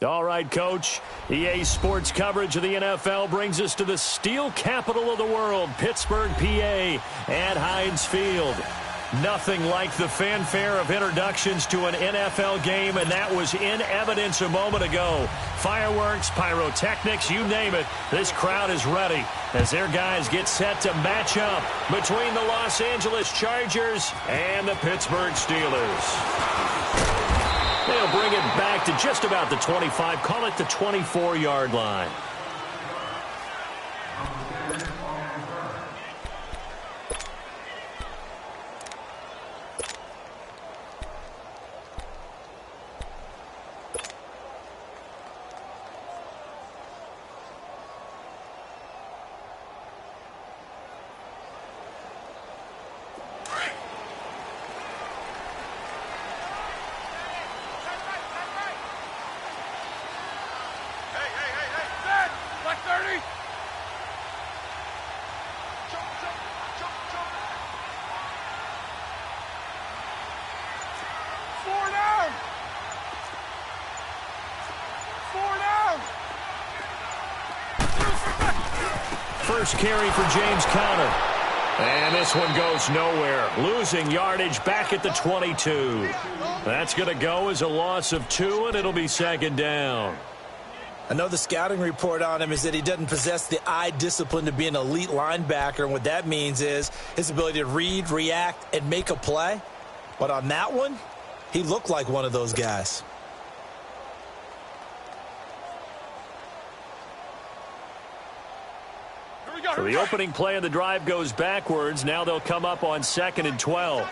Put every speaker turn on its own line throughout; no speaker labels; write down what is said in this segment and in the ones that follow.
All right, Coach. EA Sports coverage of the NFL brings us to the steel capital of the world, Pittsburgh, PA, at Heinz Field. Nothing like the fanfare of introductions to an NFL game, and that was in evidence a moment ago. Fireworks, pyrotechnics, you name it. This crowd is ready as their guys get set to match up between the Los Angeles Chargers and the Pittsburgh Steelers. They'll bring it back to just about the 25, call it the 24-yard line. First carry for James Conner. And this one goes nowhere. Losing yardage back at the 22. That's going to go as a loss of 2, and it'll be second down.
I know the scouting report on him is that he doesn't possess the eye discipline to be an elite linebacker, and what that means is his ability to read, react, and make a play. But on that one, he looked like one of those guys.
So the opening play of the drive goes backwards. Now they'll come up on 2nd and 12.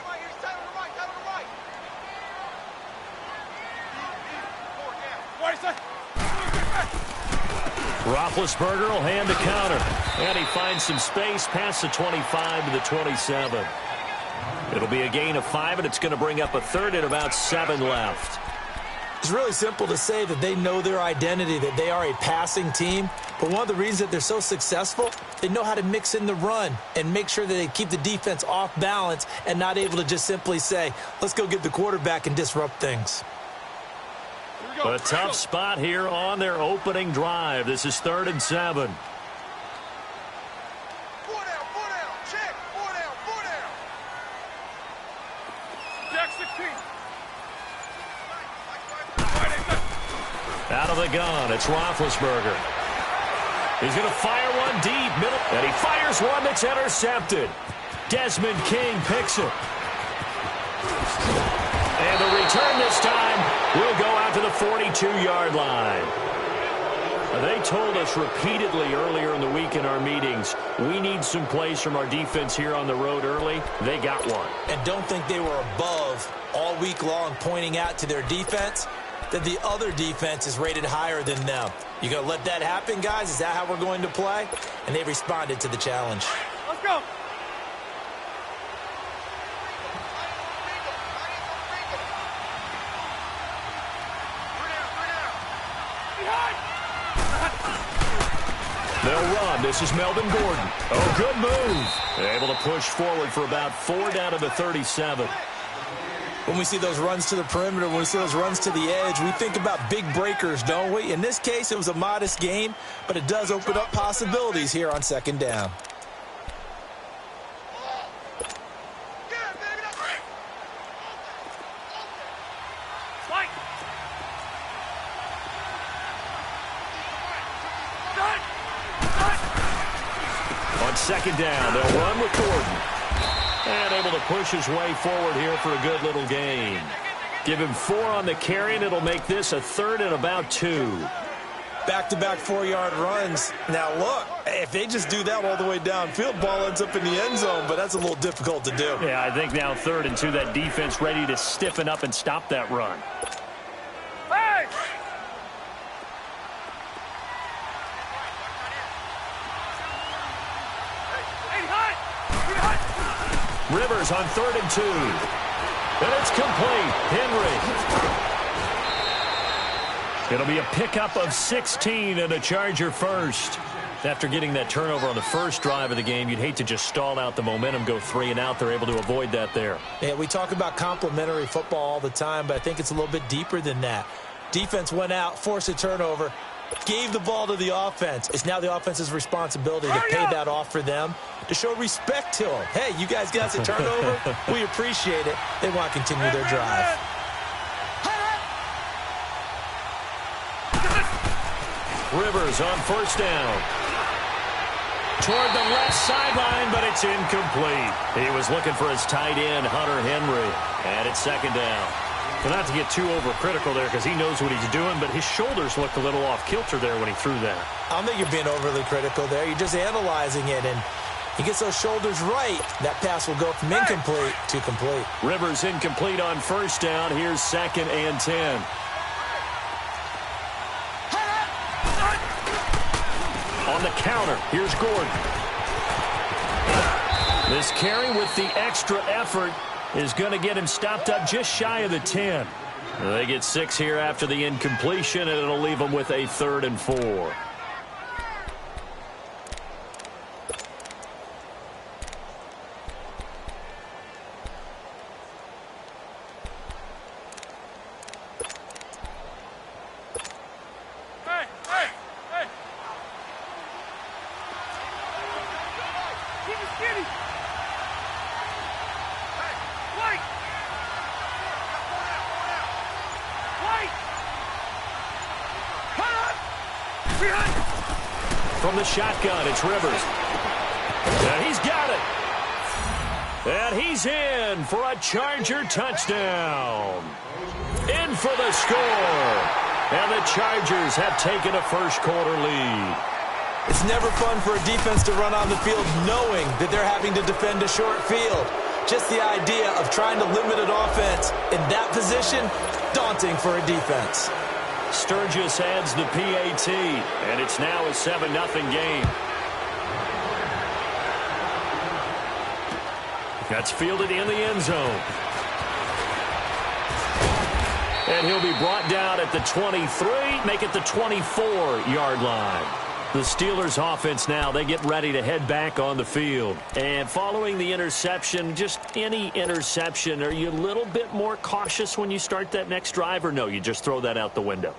Roethlisberger will hand the counter. And he finds some space past the 25 to the 27. It'll be a gain of 5, and it's going to bring up a third and about 7 left.
It's really simple to say that they know their identity, that they are a passing team. But one of the reasons that they're so successful, they know how to mix in the run and make sure that they keep the defense off balance and not able to just simply say, let's go get the quarterback and disrupt things.
A tough spot here on their opening drive. This is 3rd and 7. Out of the gun, it's Roethlisberger. He's going to fire one deep, middle, and he fires one that's intercepted. Desmond King picks it. And the return this time will go out to the 42-yard line. They told us repeatedly earlier in the week in our meetings, we need some plays from our defense here on the road early. They got one.
And don't think they were above all week long pointing out to their defense that the other defense is rated higher than them. You going to let that happen, guys? Is that how we're going to play? And they responded to the challenge.
Let's go.
They'll run. This is Melvin Gordon. Oh, good move. Able to push forward for about 4 down to the 37.
When we see those runs to the perimeter, when we see those runs to the edge, we think about big breakers, don't we? In this case, it was a modest gain, but it does open up possibilities here on second down.
On second down, they'll run with Gordon. And able to push his way forward here for a good little gain. Give him 4 on the carry, and it'll make this a 3rd and about 2.
Back-to-back 4-yard runs. Now, look, if they just do that all the way downfield, ball ends up in the end zone, but that's a little difficult to do.
Yeah, I think now 3rd and 2, that defense ready to stiffen up and stop that run.
Hey!
Rivers on 3rd and 2. And it's complete. Henry. It'll be a pickup of 16 and a Charger first. After getting that turnover on the first drive of the game, you'd hate to just stall out the momentum, go 3 and out. They're able to avoid that there.
Yeah, we talk about complementary football all the time, but I think it's a little bit deeper than that. Defense went out, forced a turnover, gave the ball to the offense. It's now the offense's responsibility to pay that off for them, to show respect to them. Hey, you guys got a turnover? We appreciate it. They want to continue their drive.
Rivers on 1st down. Toward the left sideline, but it's incomplete. He was looking for his tight end, Hunter Henry. And it's 2nd down. Well, not to get too overcritical there because he knows what he's doing, but his shoulders looked a little off kilter there when he threw that.
I don't think you're being overly critical there. You're just analyzing it, and he gets those shoulders right. That pass will go from incomplete to complete.
Rivers incomplete on 1st down. Here's 2nd and 10. On the counter, here's Gordon. This carry with the extra effort is going to get him stopped up just shy of the 10. They get 6 here after the incompletion, and it'll leave them with a 3rd and 4. From the shotgun, it's Rivers. And he's got it. And he's in for a Charger touchdown. In for the score. And the Chargers have taken a first-quarter lead.
It's never fun for a defense to run on the field knowing that they're having to defend a short field. Just the idea of trying to limit an offense in that position, daunting for a defense.
Sturgis adds the PAT, and it's now a 7-0 game. That's fielded in the end zone. And he'll be brought down at the 23, make it the 24-yard line. The Steelers offense now, they get ready to head back on the field. And following the interception, just any interception, are you a little bit more cautious when you start that next drive, or no, you just throw that out the window?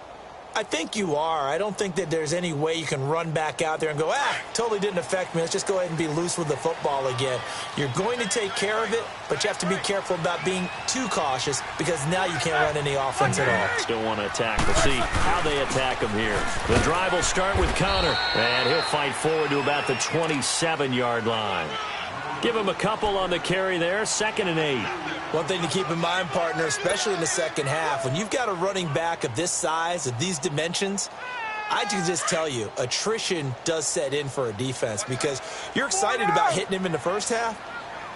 I think you are. I don't think that there's any way you can run back out there and go, totally didn't affect me. Let's just go ahead and be loose with the football again. You're going to take care of it, but you have to be careful about being too cautious because now you can't run any offense at all.
Still want to attack. We'll see how they attack him here. The drive will start with Connor, and he'll fight forward to about the 27-yard line. Give him a couple on the carry there, 2nd and 8.
One thing to keep in mind, partner, especially in the second half, when you've got a running back of this size, of these dimensions, I can just tell you, attrition does set in for a defense because you're excited about hitting him in the first half.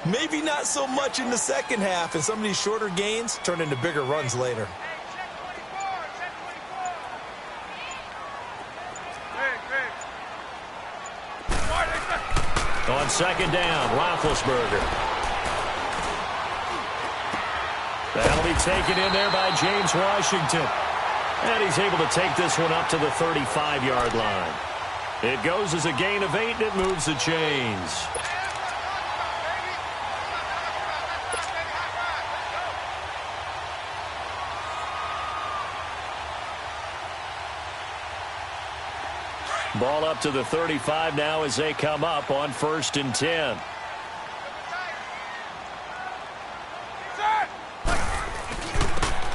Maybe not so much in the second half, and some of these shorter gains turn into bigger runs later.
On 2nd down, Roethlisberger. That'll be taken in there by James Washington. And he's able to take this one up to the 35-yard line. It goes as a gain of 8, and it moves the chains. Ball up to the 35 now as they come up on 1st and 10.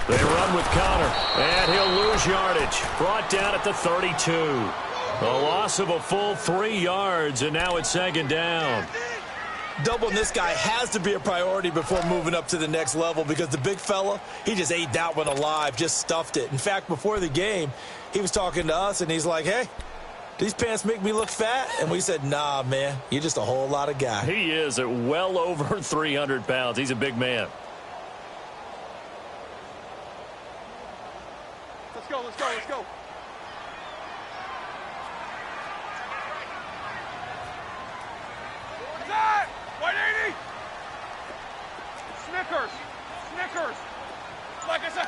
They run with Connor, and he'll lose yardage. Brought down at the 32. A loss of a full 3 yards, and now it's 2nd down.
Doubling this guy has to be a priority before moving up to the next level because the big fella, he just ate that one alive, just stuffed it. In fact, before the game, he was talking to us, and he's like, hey, these pants make me look fat? And we said, nah, man, you're just a whole lot of guy.
He is at well over 300 pounds. He's a big man.
Let's go, let's go, let's go. What's that? 180. Snickers. Snickers. Like I said.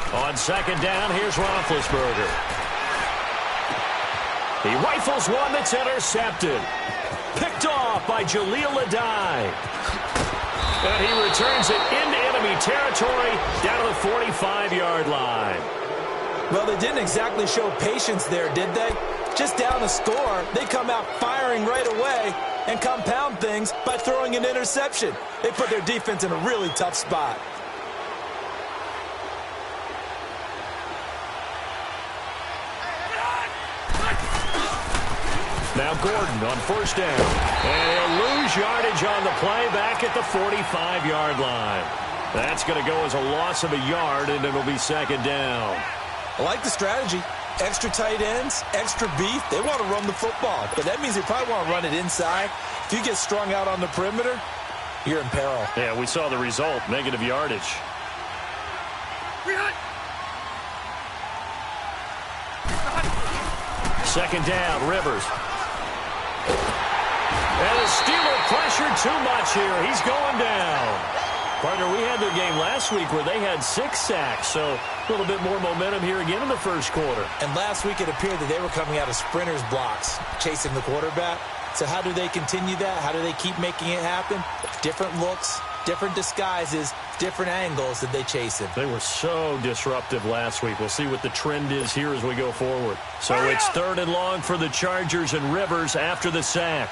On 2nd down, here's Roethlisberger. He rifles one that's intercepted. Picked off by Jaleel Adai. And he returns it into enemy territory down to the 45-yard line.
Well, they didn't exactly show patience there, did they? Just down a score, they come out firing right away and compound things by throwing an interception. They put their defense in a really tough spot.
Now Gordon on 1st down. And he'll lose yardage on the play back at the 45-yard line. That's going to go as a loss of a yard, and it'll be 2nd down.
I like the strategy. Extra tight ends, extra beef. They want to run the football, but that means they probably want to run it inside. If you get strung out on the perimeter, you're in peril.
Yeah, we saw the result, negative yardage. 2nd down, Rivers. And the Steeler pressured too much here. He's going down. Partner, we had their game last week where they had 6 sacks, so a little bit more momentum here again in the first quarter.
And last week it appeared that they were coming out of sprinters blocks, chasing the quarterback. So how do they continue that? How do they keep making it happen? Different looks, different disguises, different angles that they chase him.
They were so disruptive last week. We'll see what the trend is here as we go forward. So it's 3rd and long for the Chargers and Rivers after the sack.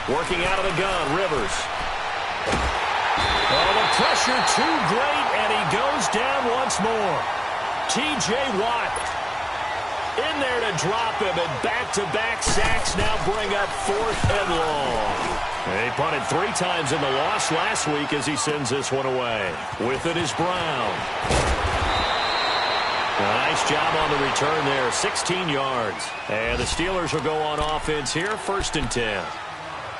Working out of the gun, Rivers. Oh, the pressure too great, and he goes down once more. T.J. Watt in there to drop him, and back-to-back sacks now bring up 4th and long. He punted 3 times in the loss last week as he sends this one away. With it is Brown. Nice job on the return there, 16 yards. And the Steelers will go on offense here, 1st and 10.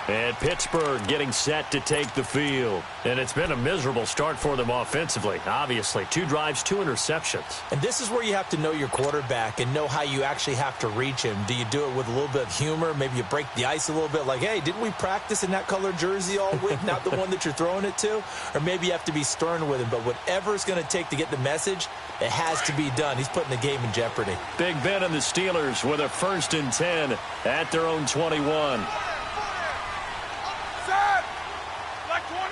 And Pittsburgh getting set to take the field. And it's been a miserable start for them offensively, obviously. 2 drives, 2 interceptions.
And this is where you have to know your quarterback and know how you actually have to reach him. Do you do it with a little bit of humor? Maybe you break the ice a little bit like, hey, didn't we practice in that color jersey all week, not the one that you're throwing it to? Or maybe you have to be stern with him. But whatever it's going to take to get the message, it has to be done. He's putting the game in jeopardy.
Big Ben and the Steelers with a 1st and 10 at their own 21.
Set! Like 20.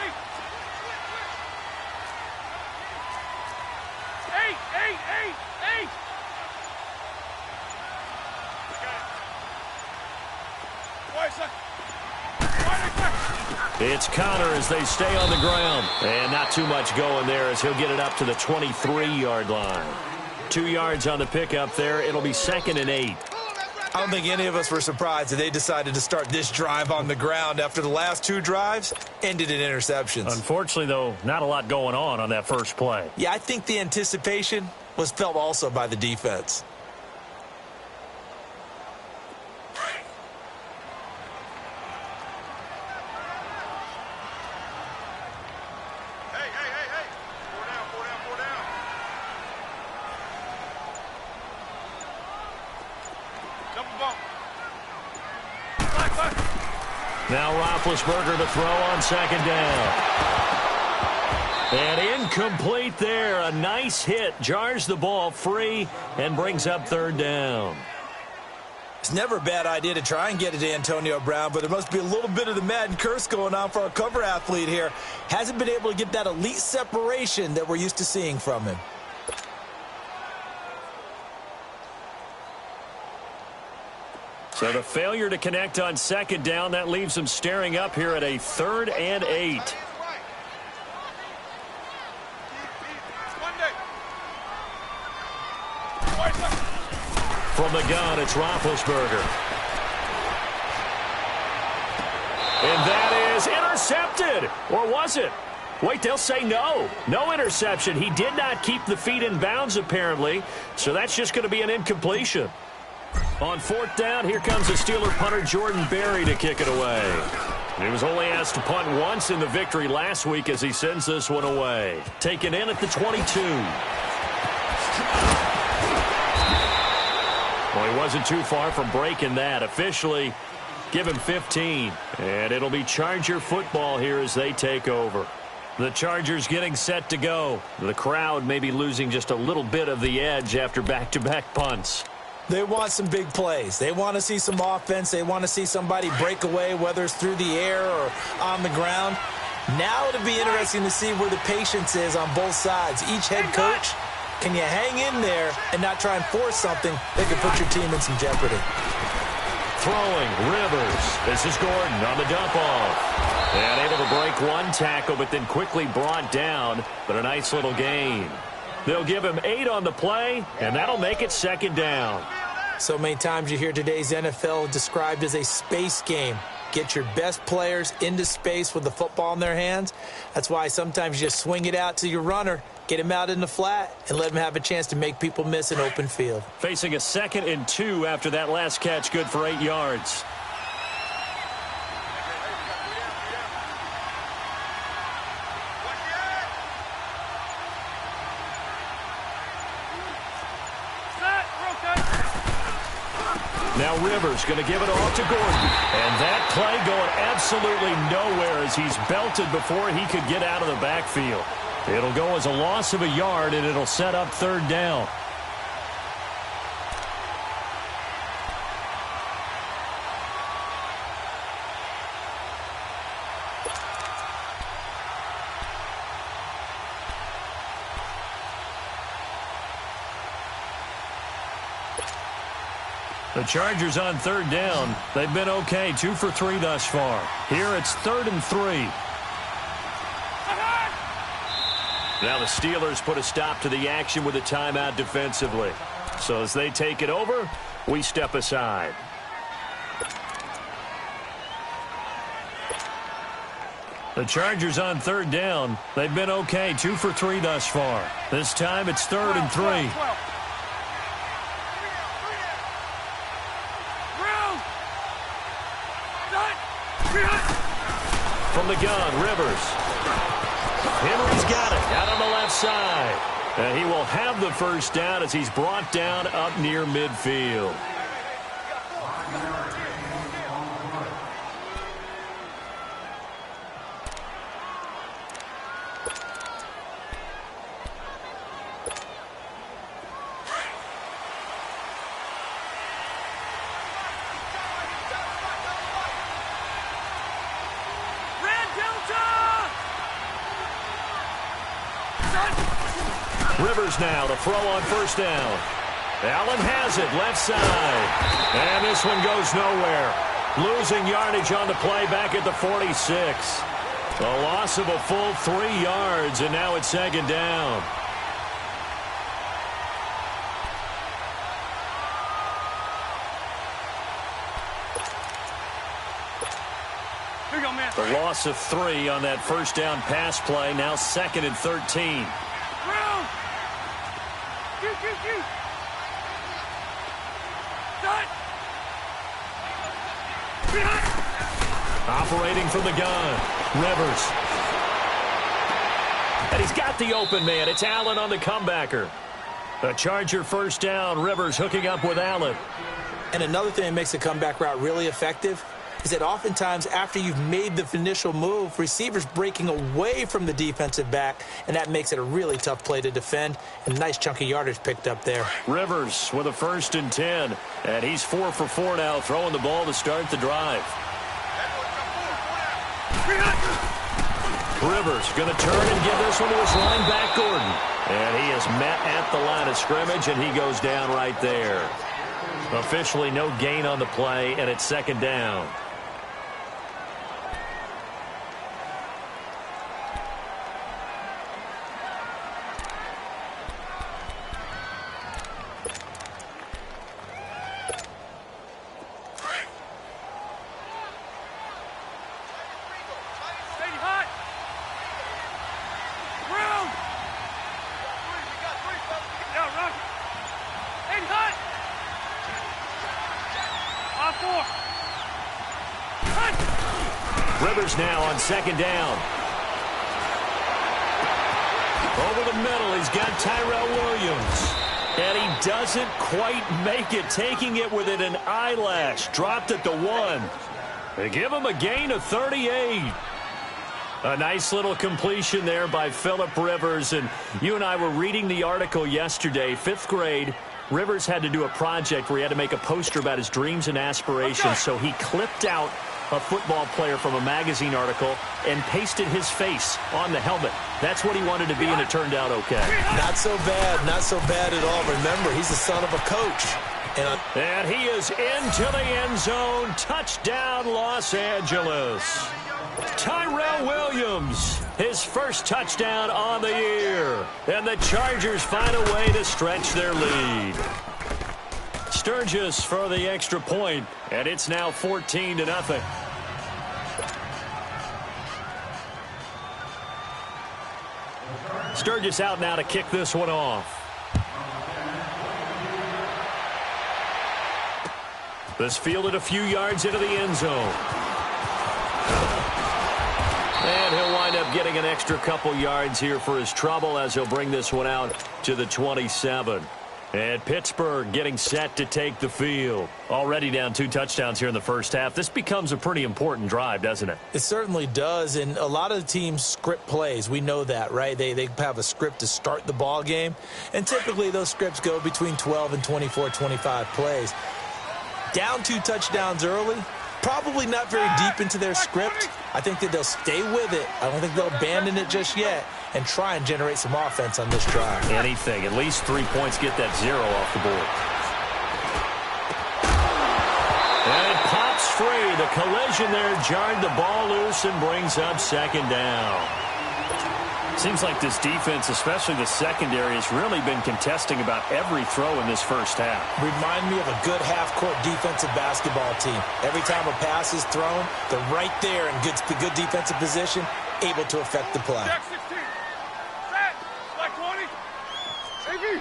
8, 8, 8, 8.
It's Connor as they stay on the ground. And not too much going there as he'll get it up to the 23-yard line. 2 yards on the pickup there. It'll be 2nd and 8.
I don't think any of us were surprised that they decided to start this drive on the ground after the last 2 drives ended in interceptions.
Unfortunately, though, not a lot going on that first play.
Yeah, I think the anticipation was felt also by the defense.
Now Roethlisberger to throw on 2nd down. And incomplete there. A nice hit. Jars the ball free and brings up 3rd down.
It's never a bad idea to try and get it to Antonio Brown, but there must be a little bit of the Madden curse going on for our cover athlete here. Hasn't been able to get that elite separation that we're used to seeing from him.
So the failure to connect on 2nd down, that leaves them staring up here at a 3rd and 8. From the gun, it's Roethlisberger. And that is intercepted. Or was it? Wait, they'll say no. No interception. He did not keep the feet in bounds, apparently. So that's just going to be an incompletion. On 4th down, here comes the Steeler punter Jordan Berry to kick it away. He was only asked to punt once in the victory last week as he sends this one away. Taken in at the 22. Well, he wasn't too far from breaking that. Officially, give him 15. And it'll be Charger football here as they take over. The Chargers getting set to go. The crowd may be losing just a little bit of the edge after back-to-back punts.
They want some big plays. They want to see some offense. They want to see somebody break away, whether it's through the air or on the ground. Now it'll be interesting to see where the patience is on both sides. Each head coach, can you hang in there and not try and force something that could put your team in some jeopardy?
Throwing, Rivers. This is Gordon on the dump off. And able to break one tackle, but then quickly brought down. But a nice little gain. They'll give him 8 on the play, and that'll make it 2nd down.
So many times you hear today's NFL described as a space game. Get your best players into space with the football in their hands. That's why sometimes you just swing it out to your runner, get him out in the flat, and let him have a chance to make people miss an open field.
Facing a 2nd and 2 after that last catch, good for 8 yards. Now Rivers going to give it off to Gordon. And that play going absolutely nowhere as he's belted before he could get out of the backfield. It'll go as a loss of a yard, and it'll set up 3rd down. The Chargers on 3rd down. They've been okay, 2 for 3 thus far. Here it's 3rd and 3. Now the Steelers put a stop to the action with a timeout defensively. So as they take it over, we step aside. The Chargers on 3rd down. They've been okay, 2 for 3 thus far. This time it's 3rd and 3. Rivers. Henry's got it out on the left side. And he will have the first down as he's brought down up near midfield. Rivers now to throw on first down. Allen has it, left side. And this one goes nowhere. Losing yardage on the play back at the 46. A loss of a full 3 yards, and now it's second down.
Here you go, man.
The loss of 3 on that first down pass play, now 2nd and 13. Operating from the gun, Rivers. And he's got the open man. It's Allen on the comebacker. A Charger first down. Rivers hooking up with Allen.
And another thing that makes the comeback route really effective is that oftentimes after you've made the initial move, receivers breaking away from the defensive back, and that makes it a really tough play to defend. And nice chunky yardage picked up there.
Rivers with a 1st and 10, and he's 4 for 4 now, throwing the ball to start the drive. Rivers going to turn and give this one to his linebacker, Gordon. And he is met at the line of scrimmage, and he goes down right there. Officially no gain on the play, and it's second down. Rivers now on second down. Over the middle, he's got Tyrell Williams. And he doesn't quite make it, taking it within an eyelash. Dropped at the 1. They give him a gain of 38. A nice little completion there by Phillip Rivers. And you and I were reading the article yesterday, 5th grade. Rivers had to do a project where he had to make a poster about his dreams and aspirations. So he clipped out a football player from a magazine article and pasted his face on the helmet. That's what he wanted to be, and it turned out okay.
Not so bad at all. Remember, he's the son of a coach.
And he is into the end zone. Touchdown, Los Angeles. Tyrell Williams, his first touchdown on the year. And the Chargers find a way to stretch their lead. Sturgis for the extra point, and it's now 14-0. Sturgis out now to kick this one off. This fielded a few yards into the end zone. And he'll wind up getting an extra couple yards here for his trouble as he'll bring this one out to the 27. And Pittsburgh getting set to take the field. Already down 2 touchdowns here in the first half. This becomes a pretty important drive, doesn't it?
It certainly does, and a lot of the teams script plays. We know that, right? They have a script to start the ball game, and typically those scripts go between 12 and 24, 25 plays. Down 2 touchdowns early, probably not very deep into their script. I think that they'll stay with it. I don't think they'll abandon it just yet and try and generate some offense on this drive.
Anything. At least 3 points, get that 0 off the board. And it pops free. The collision there jarred the ball loose and brings up second down. Seems like this defense, especially the secondary, has really been contesting about every throw in this first half.
Remind me of a good half-court defensive basketball team. Every time a pass is thrown, they're right there in good defensive position, able to affect the play.
Jack 16. Set. Like 20. Baby.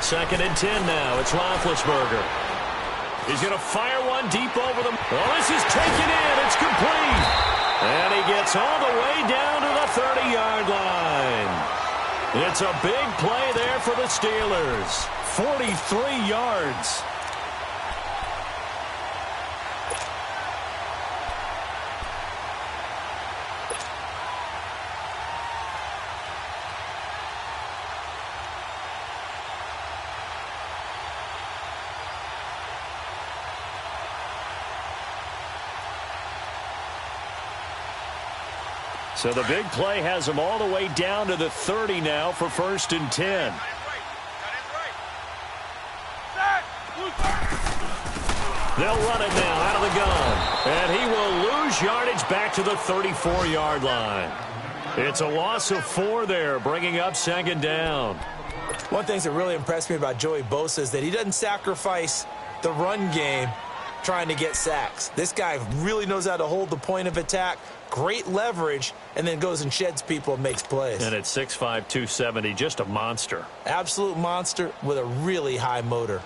2nd and 10 now. It's Roethlisberger. He's going to fire one deep over them. Oh, this is taken in. It's complete. It's all the way down to the 30-yard line. It's a big play there for the Steelers. 43 yards. So the big play has them all the way down to the 30 now for 1st and 10. They'll run it now out of the gun. And he will lose yardage back to the 34-yard line. It's a loss of 4 there, bringing up 2nd down.
One thing that really impressed me about Joey Bosa is that he doesn't sacrifice the run game trying to get sacks. This guy really knows how to hold the point of attack, great leverage, and then goes and sheds people and makes plays.
And at 6'5", 270, just a monster.
Absolute monster with a really high motor.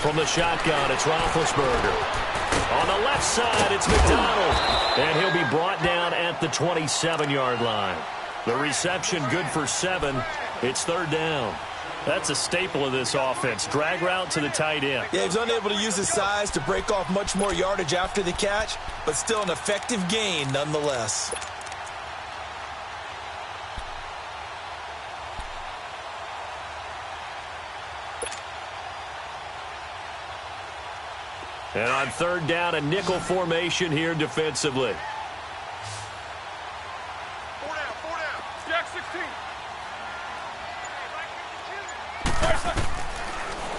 From the shotgun, it's Roethlisberger. On the left side, it's McDonald. And he'll be brought down at the 27-yard line. The reception good for 7. It's 3rd down. That's a staple of this offense. Drag route to the tight end.
Yeah, he's unable to use his size to break off much more yardage after the catch, but still an effective gain nonetheless.
And on 3rd down, a nickel formation here defensively.
4 down. Jack 16.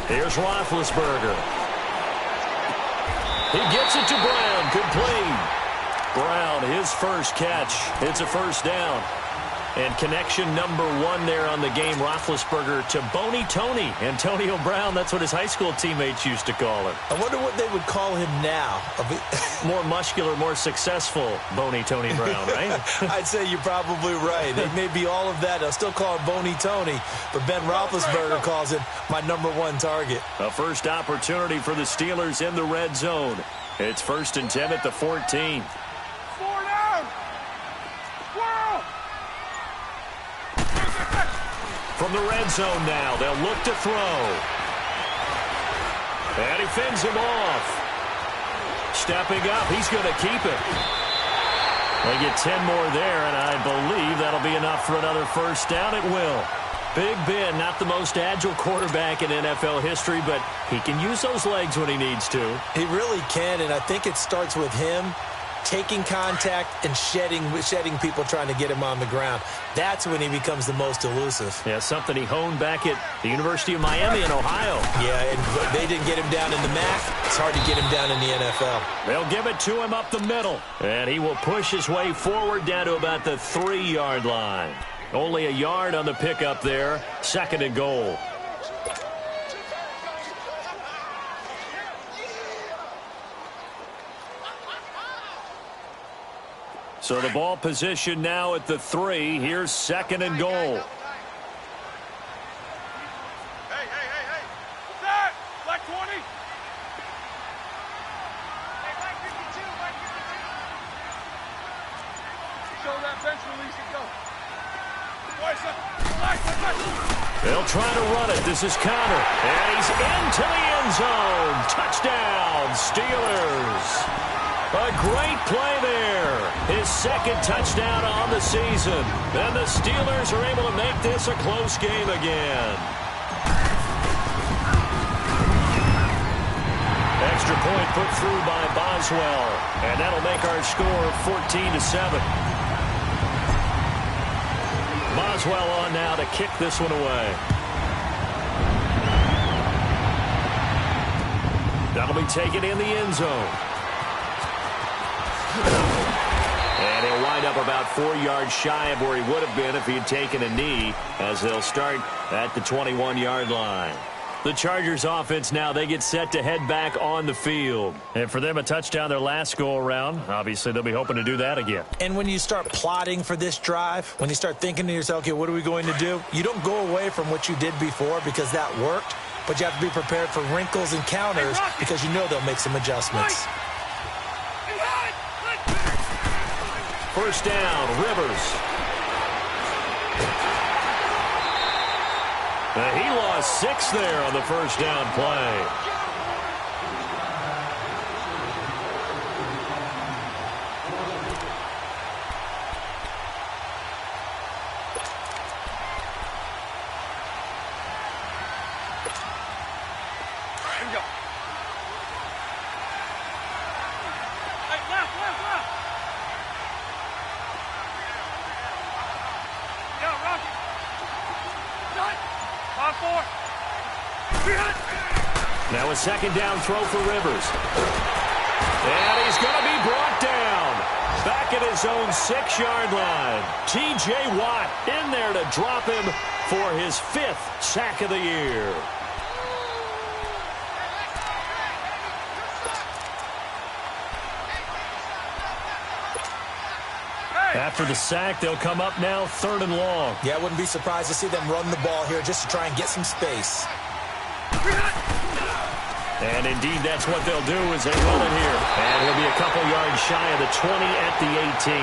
Here's Roethlisberger. He gets it to Brown. Complete. Brown, his first catch. It's a 1st down. And connection number 1 there on the game, Roethlisberger to Boney Tony. Antonio Brown, that's what his high school teammates used to call him.
I wonder what they would call him now.
More muscular, more successful Boney Tony Brown, right?
I'd say you're probably right. It may be all of that. I'll still call him Boney Tony, but Ben Roethlisberger calls him my number 1 target.
A first opportunity for the Steelers in the red zone. It's 1st and 10 at the 14.
4 down. Squirrel.
From the red zone now, they'll look to throw. And he fends him off. Stepping up, he's going to keep it. They get 10 more there, and I believe that'll be enough for another 1st down. It will. Big Ben, not the most agile quarterback in NFL history, but he can use those legs when he needs to.
He really can, and I think it starts with him taking contact and shedding people trying to get him on the ground. That's when he becomes the most elusive.
Yeah, something he honed back at the University of Miami in Ohio.
Yeah, and they didn't get him down in the MAC. It's hard to get him down in the NFL.
They'll give it to him up the middle. And he will push his way forward down to about the 3-yard line. Only a yard on the pickup there. 2nd and goal. So the ball position now at the 3. Here's 2nd and goal.
Hey. Set. Black 20. Hey, Black 52. Show that bench release and go.
They'll try to run it. This is Connor. And he's into the end zone. Touchdown, Steelers. A great play there. His 2nd touchdown on the season. And the Steelers are able to make this a close game again. Extra point put through by Boswell. And that'll make our score 14-7. Boswell on now to kick this one away. That'll be taken in the end zone. And he'll wind up about 4 yards shy of where he would have been if he had taken a knee, as they'll start at the 21-yard line. The Chargers offense now, they get set to head back on the field. And for them, a touchdown their last go-around. Obviously, they'll be hoping to do that again.
And when you start plotting for this drive, when you start thinking to yourself, okay, what are we going to do? You don't go away from what you did before because that worked, but you have to be prepared for wrinkles and counters because you know they'll make some adjustments.
First down, Rivers. He lost 6 there on the first down play. Now a second down throw for Rivers. And he's going to be brought down. Back at his own 6-yard line. T.J. Watt in there to drop him for his 5th sack of the year. After the sack, they'll come up now 3rd and long.
Yeah, I wouldn't be surprised to see them run the ball here just to try and get some space.
And indeed, that's what they'll do as they run it here. And he'll be a couple yards shy of the 20 at the 18.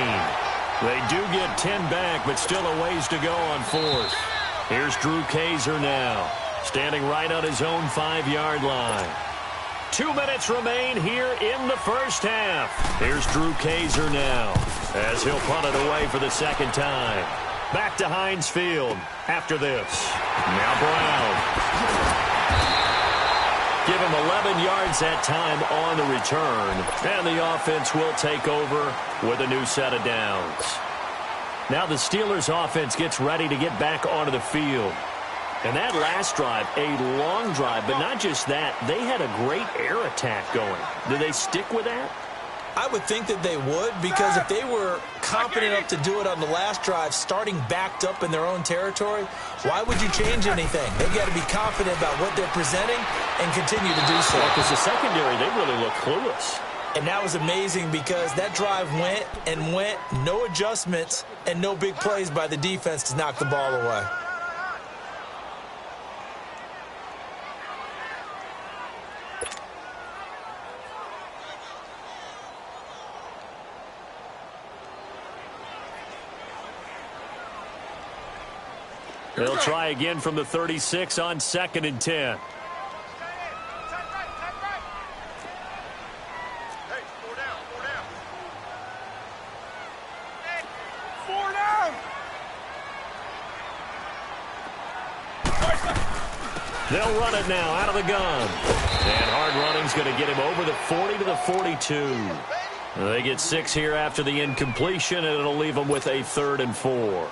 They do get 10 back, but still a ways to go on 4th. Here's Drew Kaiser now, standing right on his own 5-yard line. 2 minutes remain here in the first half. Here's Drew Kaiser now, as he'll punt it away for the 2nd time. Back to Heinz Field after this. Now Brown. Give him 11 yards that time on the return. And the offense will take over with a new set of downs. Now the Steelers offense gets ready to get back onto the field. And that last drive, a long drive, but not just that, they had a great air attack going. Do they stick with that?
I would think that they would, because if they were confident enough to do it on the last drive, starting backed up in their own territory, why would you change anything? They've got to be confident about what they're presenting and continue to do so.
Because the secondary, they really look clueless.
And that was amazing because that drive went and went, no adjustments, and no big plays by the defense to knock the ball away.
They'll try again from the 36 on 2nd and 10. They'll run it now out of the gun. And hard running's going to get him over the 40 to the 42. They get 6 here after the incompletion, and it'll leave them with a 3rd and 4.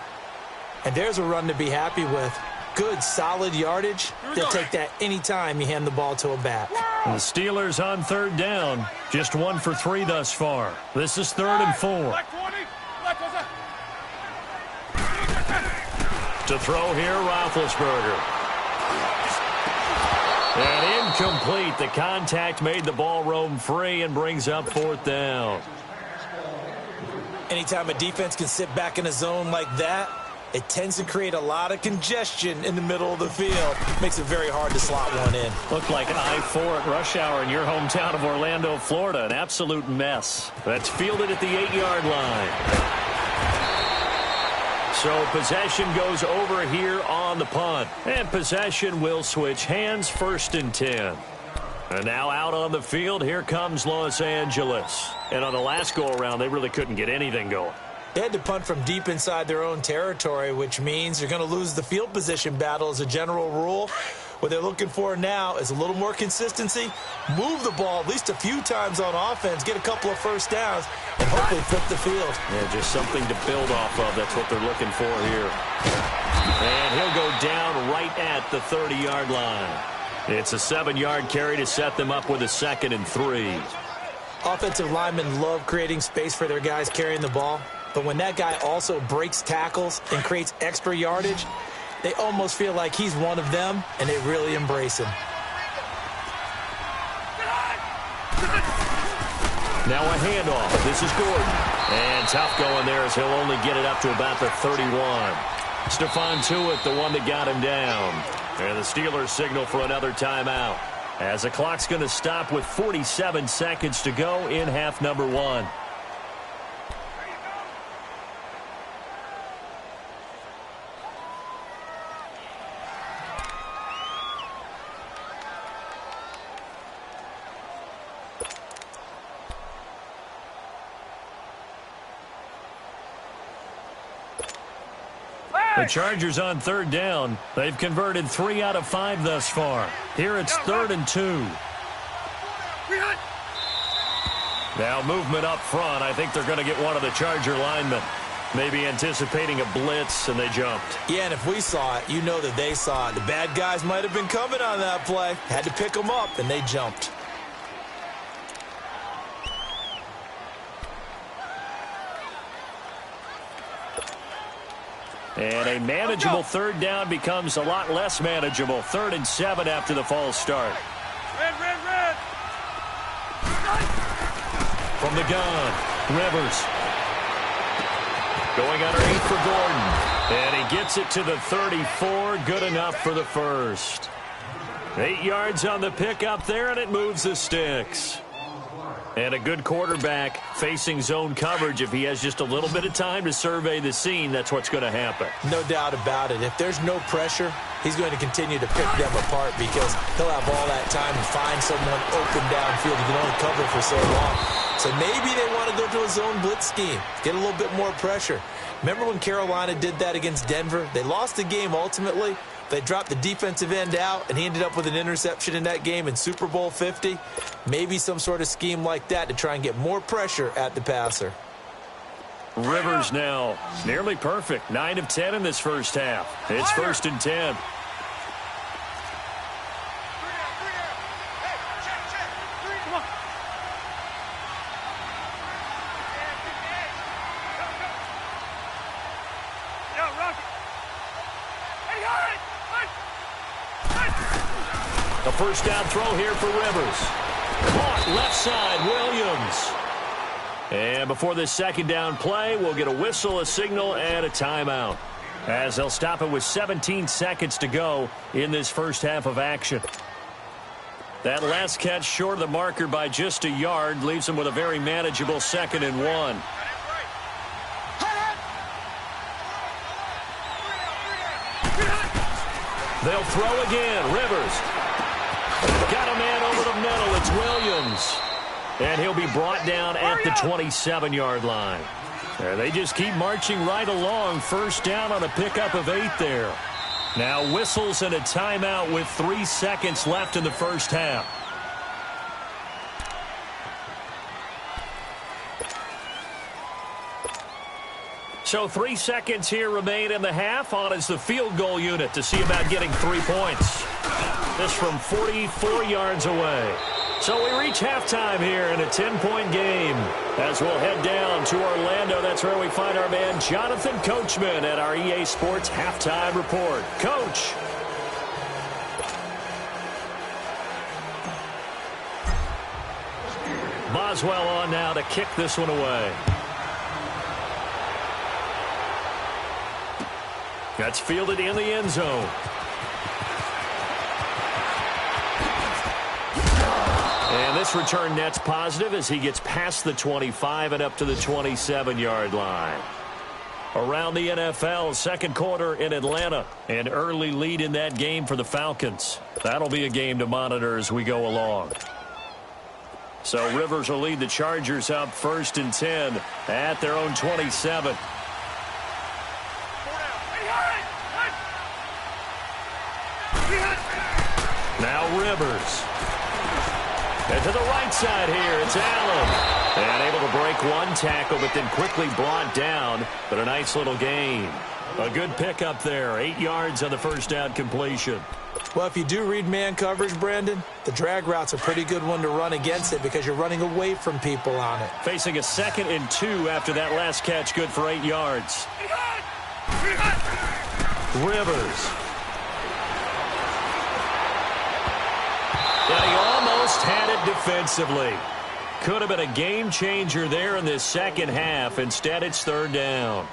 And there's a run to be happy with. Good, solid yardage. They'll take that any time you hand the ball to a back.
The Steelers on 3rd down. Just 1 for 3 thus far. This is 3rd and 4. To throw here, Roethlisberger. And incomplete. The contact made the ball roam free and brings up 4th down.
Anytime a defense can sit back in a zone like that, it tends to create a lot of congestion in the middle of the field. Makes it very hard to slot one in.
Looked like I-4 at rush hour in your hometown of Orlando, Florida. An absolute mess. That's fielded at the 8-yard line. So possession goes over here on the punt. And possession will switch hands, 1st and 10. And now out on the field, here comes Los Angeles. And on the last go-around, they really couldn't get anything going.
They had to punt from deep inside their own territory, which means you're going to lose the field position battle as a general rule. What they're looking for now is a little more consistency, move the ball at least a few times on offense, get a couple of 1st downs, and hopefully flip the field.
Yeah, just something to build off of. That's what they're looking for here. And he'll go down right at the 30-yard line. It's a 7-yard carry to set them up with a 2nd and 3.
Offensive linemen love creating space for their guys carrying the ball. But when that guy also breaks tackles and creates extra yardage, They almost feel like he's one of them, and they really embrace him.
Now a handoff. This is Gordon. And tough going there as he'll only get it up to about the 31. Stephon Tuitt, the one that got him down. And the Steelers signal for another timeout, as the clock's going to stop with 47 seconds to go in half number 1. The Chargers on third down. They've converted 3 out of 5 thus far. Here it's 3rd and 2. Now movement up front. I think they're going to get one of the Charger linemen. Maybe anticipating a blitz, and they jumped.
Yeah, and if we saw it, you know that they saw it. The bad guys might have been coming on that play. Had to pick them up, and they jumped.
And a manageable third down becomes a lot less manageable. 3rd and 7 after the false start.
Red.
From the gun, Rivers. Going underneath for Gordon. And he gets it to the 34. Good enough for the first. 8 yards on the pickup there, and it moves the sticks. And a good quarterback facing zone coverage. If he has just a little bit of time to survey the scene, that's what's going to happen.
No doubt about it. If there's no pressure, he's going to continue to pick them apart because he'll have all that time to find someone open downfield. He can only cover for so long. So maybe they want to go to a zone blitz scheme, get a little bit more pressure. Remember when Carolina did that against Denver? They lost the game ultimately. They dropped the defensive end out, and he ended up with an interception in that game in Super Bowl 50. Maybe some sort of scheme like that to try and get more pressure at the passer.
Rivers now nearly perfect. 9 of 10 in this first half. It's 1st and 10. A first down throw here for Rivers. Caught left side, Williams. And before this second down play, we'll get a whistle, a signal, and a timeout, as they'll stop it with 17 seconds to go in this first half of action. That last catch short of the marker by just a yard leaves them with a very manageable 2nd and 1. They'll throw again. Rivers. Got a man over the middle. It's Williams. And he'll be brought down at the 27-yard line. They just keep marching right along. First down on a pickup of 8 there. Now whistles and a timeout with 3 seconds left in the first half. So 3 seconds here remain in the half. On is the field goal unit to see about getting 3 points. This from 44 yards away. So we reach halftime here in a 10-point game. As we'll head down to Orlando, that's where we find our man Jonathan Coachman at our EA Sports Halftime Report. Coach. Boswell on now to kick this one away. That's fielded in the end zone. And this return net's positive as he gets past the 25 and up to the 27-yard line. Around the NFL, second quarter in Atlanta. An early lead in that game for the Falcons. That'll be a game to monitor as we go along. So Rivers will lead the Chargers up 1st and 10 at their own 27. Now Rivers. And to the right side here, it's Allen. And able to break one tackle, but then quickly brought down. But a nice little gain. A good pickup there. 8 yards on the first down completion.
Well, if you do read man coverage, Brandon, the drag route's a pretty good one to run against it because you're running away from people on it.
Facing a 2nd and 2 after that last catch, good for 8 yards. Rivers. And he almost had it defensively. Could have been a game changer there in this second half. Instead, it's third down.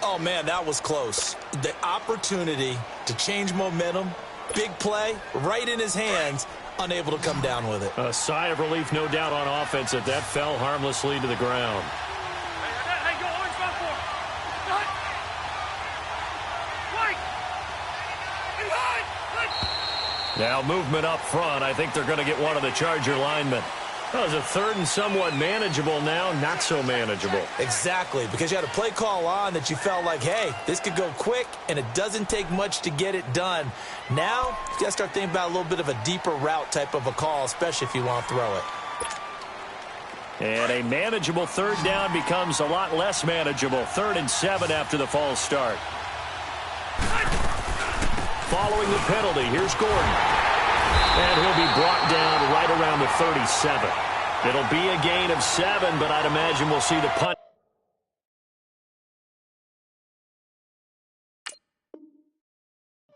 Oh, man, that was close. The opportunity to change momentum, big play, right in his hands, unable to come down with it.
A sigh of relief, no doubt, on offense that fell harmlessly to the ground.
Hey, go orange, go for it. Cut. White.
Now movement up front. I think they're going to get one of the Charger linemen. That was a third and somewhat manageable now, not so manageable.
Exactly, because you had a play call on that you felt like, hey, this could go quick, and it doesn't take much to get it done. Now, you got to start thinking about a little bit of a deeper route type of a call, especially if you want to throw it.
And a manageable third down becomes a lot less manageable. 3rd and 7 after the false start. Following the penalty, here's Gordon. And he'll be brought down right around the 37. It'll be a gain of 7, but I'd imagine we'll see the punt.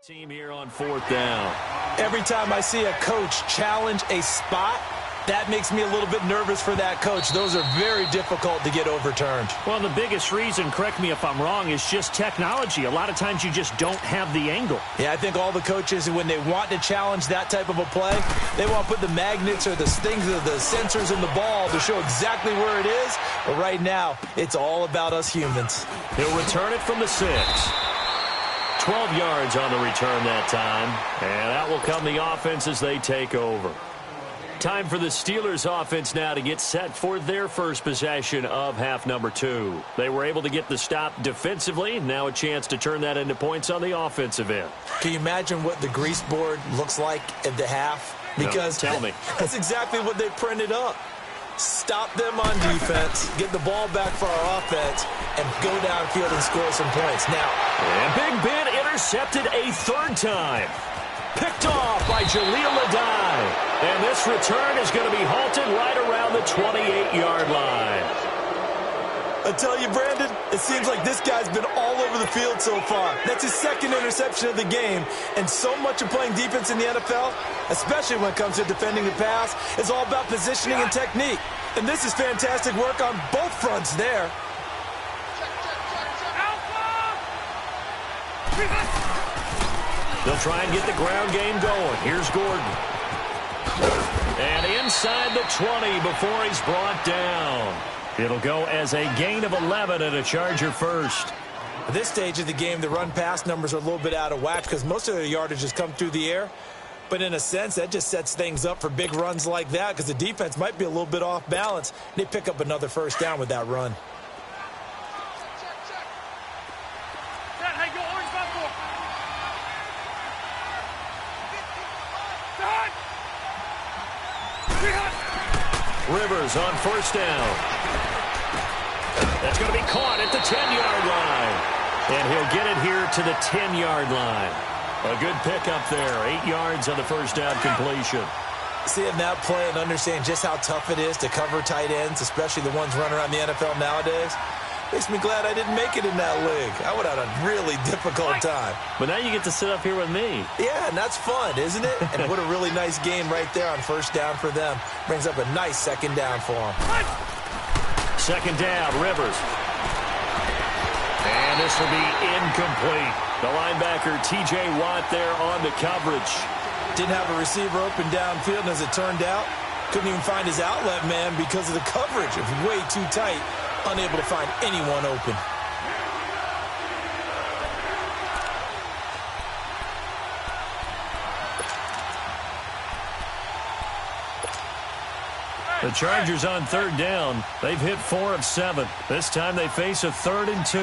Team here on 4th down.
Every time I see a coach challenge a spot, that makes me a little bit nervous for that coach. Those are very difficult to get overturned.
Well, the biggest reason, correct me if I'm wrong, is just technology. A lot of times you just don't have the angle.
Yeah, I think all the coaches, when they want to challenge that type of a play, they want to put the magnets or the things or the sensors in the ball to show exactly where it is. But right now, it's all about us humans.
He'll return it from the 6. 12 yards on the return that time. And that will come the offense as they take over. Time for the Steelers offense now to get set for their first possession of half number 2. They were able to get the stop defensively. Now a chance to turn that into points on the offensive end.
Can you imagine what the grease board looks like at the half? Because
no, tell me.
That's exactly what they printed up. Stop them on defense, get the ball back for our offense, and go downfield and score some points. Now,
and Big Ben intercepted a 3rd time. Picked off by Jaleel Adai. And this return is going to be halted right around the 28-yard line.
I tell you, Brandon, it seems like this guy's been all over the field so far. That's his 2nd interception of the game. And so much of playing defense in the NFL, especially when it comes to defending the pass, is all about positioning and technique. And this is fantastic work on both fronts there.
They'll try and get the ground game going. Here's Gordon. And inside the 20 before he's brought down. It'll go as a gain of 11 and a Charger first.
At this stage of the game, the run-pass numbers are a little bit out of whack because most of their yardage has come through the air. But in a sense, that just sets things up for big runs like that because the defense might be a little bit off balance. They pick up another first down with that run.
Rivers on first down. That's going to be caught at the 10-yard line. And he'll get it here to the 10-yard line. A good pickup there. 8 yards on the first down completion.
Seeing that play and understand just how tough it is to cover tight ends, especially the ones running around the NFL nowadays, makes me glad I didn't make it in that league. I would have had a really difficult time.
But now you get to sit up here with me.
Yeah, and that's fun, isn't it? And what a really nice game right there on first down for them. Brings up a nice 2nd down for them.
2nd down, Rivers. And this will be incomplete. The linebacker, T.J. Watt, there on the coverage.
Didn't have a receiver open downfield, and as it turned out, couldn't even find his outlet man because of the coverage. It was way too tight. Unable to find anyone open.
The Chargers on 3rd down. They've hit 4 of 7. This time they face a 3rd and 2.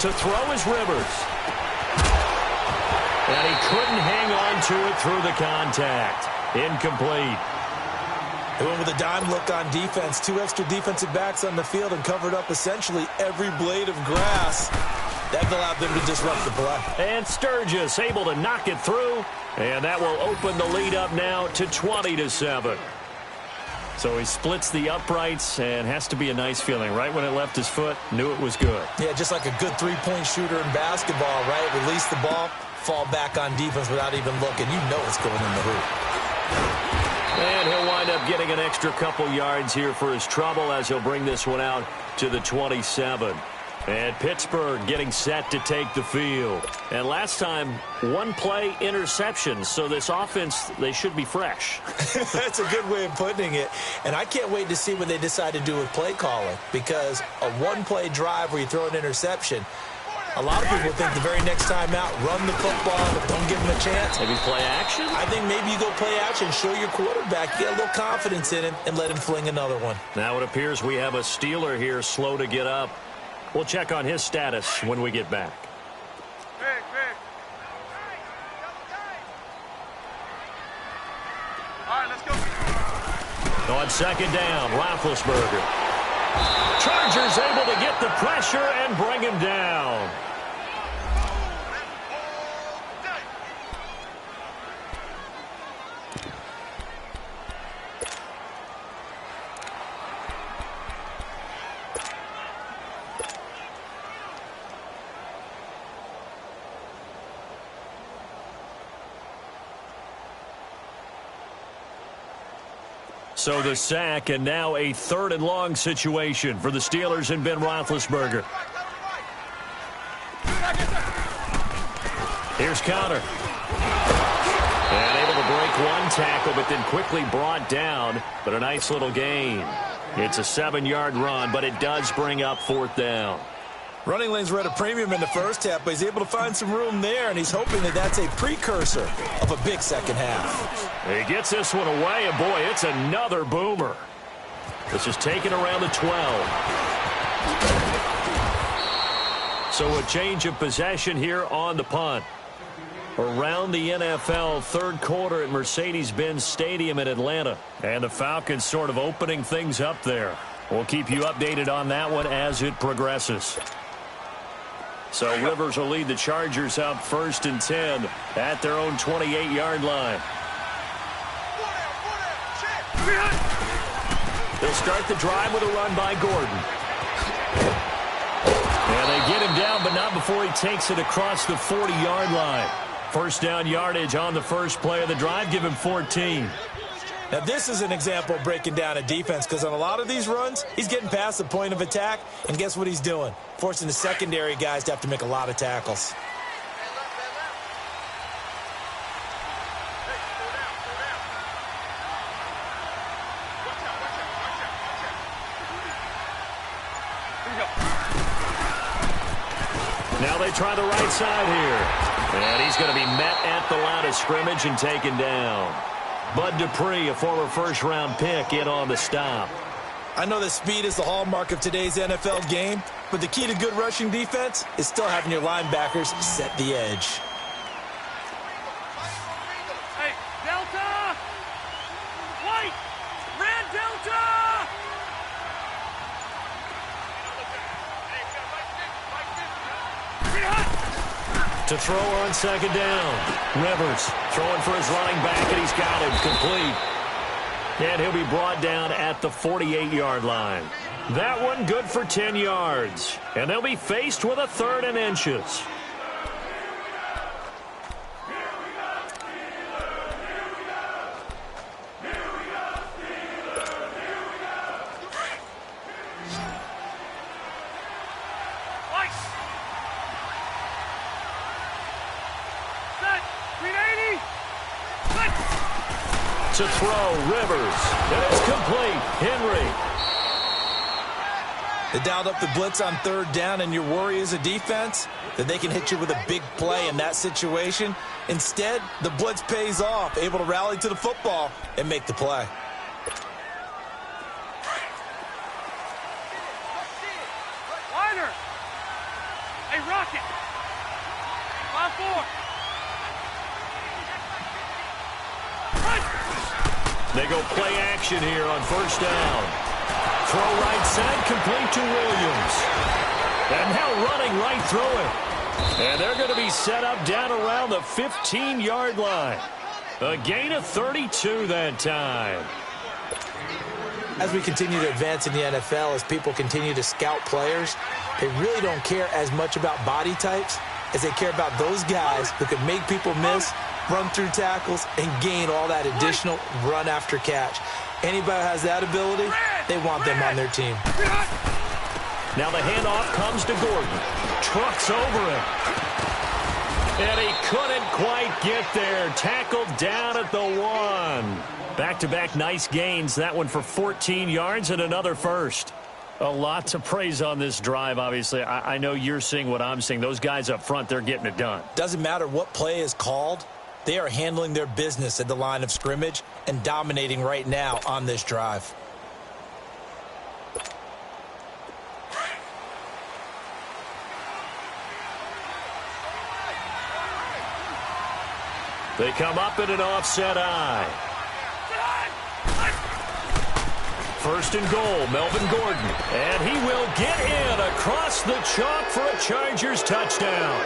To throw is Rivers. And he couldn't hang on to it through the contact. Incomplete.
They went with a dime look on defense. 2 extra defensive backs on the field and covered up essentially every blade of grass. That allowed them to disrupt the play.
And Sturgis able to knock it through. And that will open the lead up now to 20-7. So he splits the uprights and has to be a nice feeling. Right when it left his foot, knew it was good.
Yeah, just like a good three-point shooter in basketball, right? Release the ball, fall back on defense without even looking. You know it's going in the hoop.
And he'll wind up getting an extra couple yards here for his trouble as he'll bring this one out to the 27. And Pittsburgh getting set to take the field. And last time, one play interception. So this offense, they should be fresh.
That's a good way of putting it. And I can't wait to see what they decide to do with play calling. Because a one-play drive where you throw an interception, a lot of people think the very next time out, run the football, don't give him a chance.
Maybe play action?
I think maybe you go play action, show your quarterback, get a little confidence in him, and let him fling another one.
Now it appears we have a Steeler here slow to get up. We'll check on his status when we get back.
All right, let's go.
On second down, Roethlisberger. Chargers able to get the pressure and bring him down. So the sack, and now a 3rd and long situation for the Steelers and Ben Roethlisberger. Here's Conner. And able to break one tackle, but then quickly brought down. But a nice little gain. It's a 7-yard run, but it does bring up 4th down.
Running lanes were at a premium in the first half, but he's able to find some room there, and he's hoping that that's a precursor of a big second half.
He gets this one away, and boy, it's another boomer. This is taken around the 12. So a change of possession here on the punt. Around the NFL, 3rd quarter at Mercedes-Benz Stadium in Atlanta. And the Falcons sort of opening things up there. We'll keep you updated on that one as it progresses. So Rivers will lead the Chargers up 1st and 10 at their own 28-yard line. They'll start the drive with a run by Gordon. And they get him down, but not before he takes it across the 40-yard line. 1st down yardage on the first play of the drive. Give him 14.
Now, this is an example of breaking down a defense, because on a lot of these runs, he's getting past the point of attack, and guess what he's doing? Forcing the secondary guys to have to make a lot of tackles.
Now they try the right side here. And he's going to be met at the line of scrimmage and taken down. Bud Dupree, a former first-round pick, in on the stop.
I know that speed is the hallmark of today's NFL game, but the key to good rushing defense is still having your linebackers set the edge.
Hey, Delta! White! Red Delta!
To throw on second down. Rivers throwing for his running back, and he's got him complete. And he'll be brought down at the 48-yard line. That one good for 10 yards. And they'll be faced with a 3rd and inches. To throw, Rivers, and it's complete. Henry.
They dialed up the blitz on 3rd down, and your worry as a defense that they can hit you with a big play in that situation. Instead, the blitz pays off, able to rally to the football and make the play.
Liner! Hey, Rocket! 5-4!
They go play action here on 1st down. Throw right side, complete to Williams. And now running right through it. And they're going to be set up down around the 15-yard line. A gain of 32 that time.
As we continue to advance in the NFL, as people continue to scout players, they really don't care as much about body types as they care about those guys who can make people miss, run through tackles, and gain all that additional run after catch. Anybody who has that ability, they want them on their team.
Now the handoff comes to Gordon. Trucks over him. And he couldn't quite get there. Tackled down at the 1. Back-to-back nice gains. That one for 14 yards and another first. A lot to praise on this drive, obviously. I know you're seeing what I'm seeing. Those guys up front, they're getting it done.
Doesn't matter what play is called. They are handling their business at the line of scrimmage and dominating right now on this drive.
They come up in an offset eye. First and goal, Melvin Gordon. And he will get in across the chalk for a Chargers touchdown.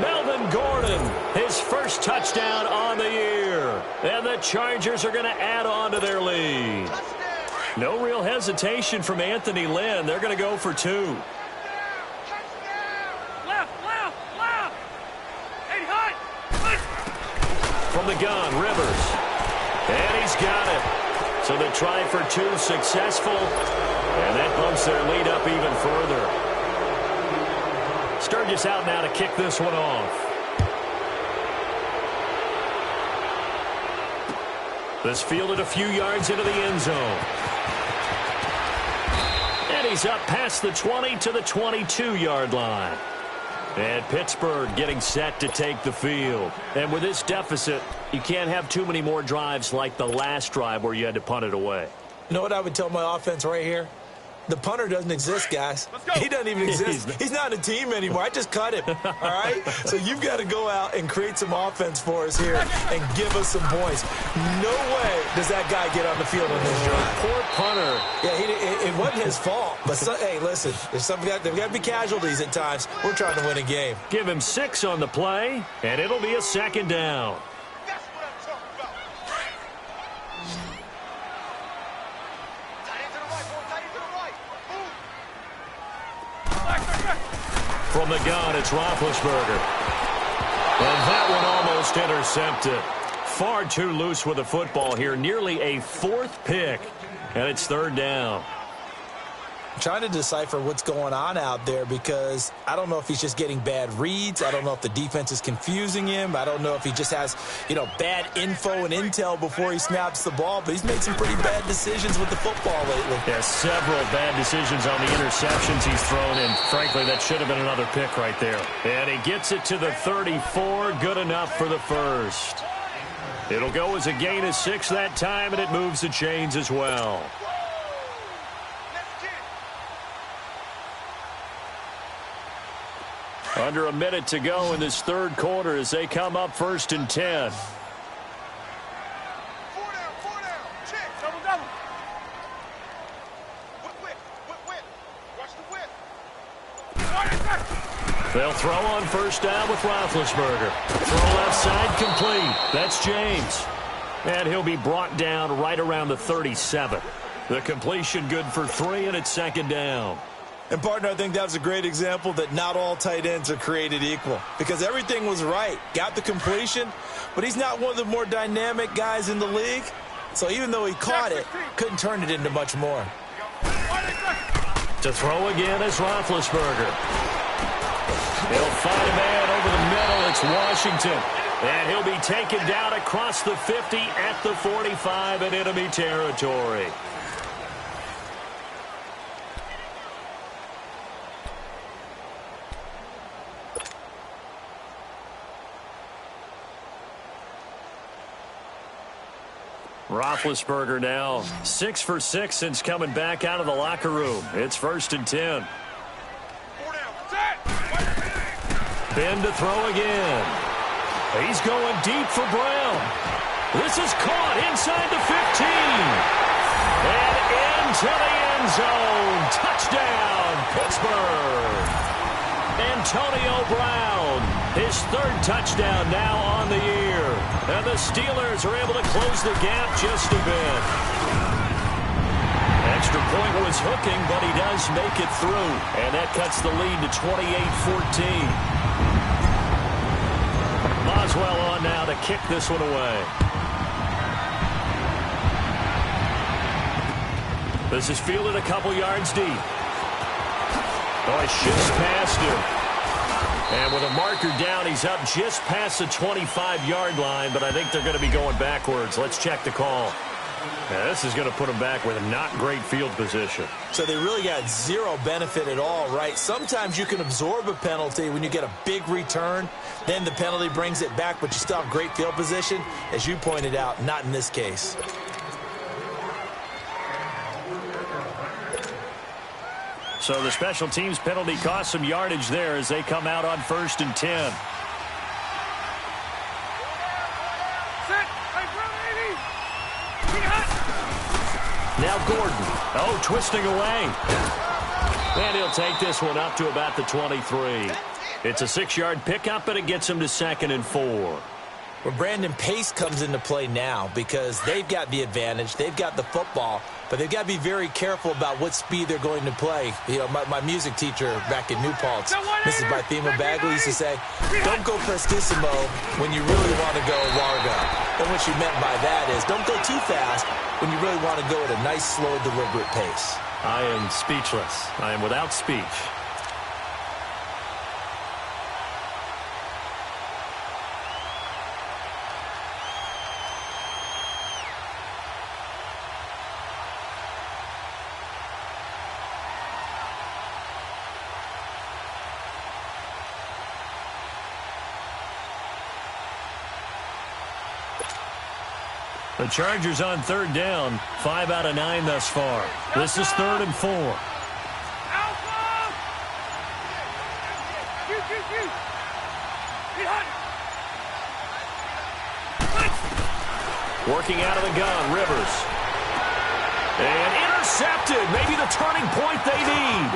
Melvin Gordon, his first touchdown on the year. And the Chargers are going to add on to their lead. No real hesitation from Anthony Lynn. They're going to go for 2.
Left. Hey, hot.
From the gun, Rivers. And he's got it. So the try for 2 successful. And that bumps their lead up even further. Sturgis out now to kick this one off. This fielded a few yards into the end zone. And he's up past the 20 to the 22-yard line. And Pittsburgh getting set to take the field. And with this deficit, you can't have too many more drives like the last drive where you had to punt it away.
You know what I would tell my offense right here? The punter doesn't exist, guys. He doesn't even exist. He's not a team anymore. I just cut him, all right? So you've got to go out and create some offense for us here and give us some points. No way does that guy get on the field on this drive.
Poor punter.
Yeah, it wasn't his fault. But, hey, listen, there's got to be casualties at times. We're trying to win a game.
Give him 6 on the play, and it'll be a second down.
That's what I'm talking about. Tight end to the right, boy. Tight end to the right. Move.
From the gun, it's Roethlisberger. And that one almost intercepted. Far too loose with the football here. Nearly a 4th pick. And it's 3rd down.
I'm trying to decipher what's going on out there because I don't know if he's just getting bad reads. I don't know if the defense is confusing him. I don't know if he just has, bad info and intel before he snaps the ball. But he's made some pretty bad decisions with the football lately.
Yeah, several bad decisions on the interceptions he's thrown. And frankly, that should have been another pick right there. And he gets it to the 34. Good enough for the first. It'll go as a gain of 6 that time, and it moves the chains as well. Under a minute to go in this 3rd quarter as they come up 1st and 10.
4 down. Check. Double. Whip. Watch the whip.
They'll throw on 1st down with Roethlisberger. Throw left side complete. That's James. And he'll be brought down right around the 37. The completion good for 3, and it's 2nd down.
And, partner, I think that was a great example that not all tight ends are created equal because everything was right. Got the completion, but he's not one of the more dynamic guys in the league. So even though he caught it, couldn't turn it into much more.
To throw again is Roethlisberger. He'll find a man over the middle. It's Washington. And he'll be taken down across the 50 at the 45 in enemy territory. Roethlisberger now 6 for 6 since coming back out of the locker room. It's 1st and 10.
4 down. Set.
Ben to throw again. He's going deep for Brown. This is caught inside the 15. And into the end zone. Touchdown, Pittsburgh. Antonio Brown, his 3rd touchdown now on the year. And the Steelers are able to close the gap just a bit. extra point was hooking, but he does make it through. And that cuts the lead to 28-14. Boswell on now to kick this one away. This is fielded a couple yards deep. Oh, he shifts past him. And with a marker down, he's up just past the 25-yard line, but I think they're going to be going backwards. Let's check the call. Yeah, this is going to put him back with a not great field position.
So they really got zero benefit at all, right? Sometimes you can absorb a penalty when you get a big return. Then the penalty brings it back, but you still have great field position. As you pointed out, not in this case.
So the special teams penalty cost some yardage there as they come out on 1st and 10. Now Gordon. Oh, twisting away. And he'll take this one up to about the 23. It's a 6-yard pickup, but it gets him to 2nd and 4.
Well, Brandon, pace comes into play now because they've got the advantage. They've got the football, but they've got to be very careful about what speed they're going to play. You know, my music teacher back in New Paltz, Mrs. Bythema Bagley, used to say, don't go prestissimo when you really want to go largo. And what she meant by that is don't go too fast when you really want to go at a nice, slow, deliberate pace.
I am speechless. I am without speech. The Chargers on 3rd down, 5 out of 9 thus far. This is 3rd and 4. Working out of the gun, Rivers. And intercepted, maybe the turning point they need.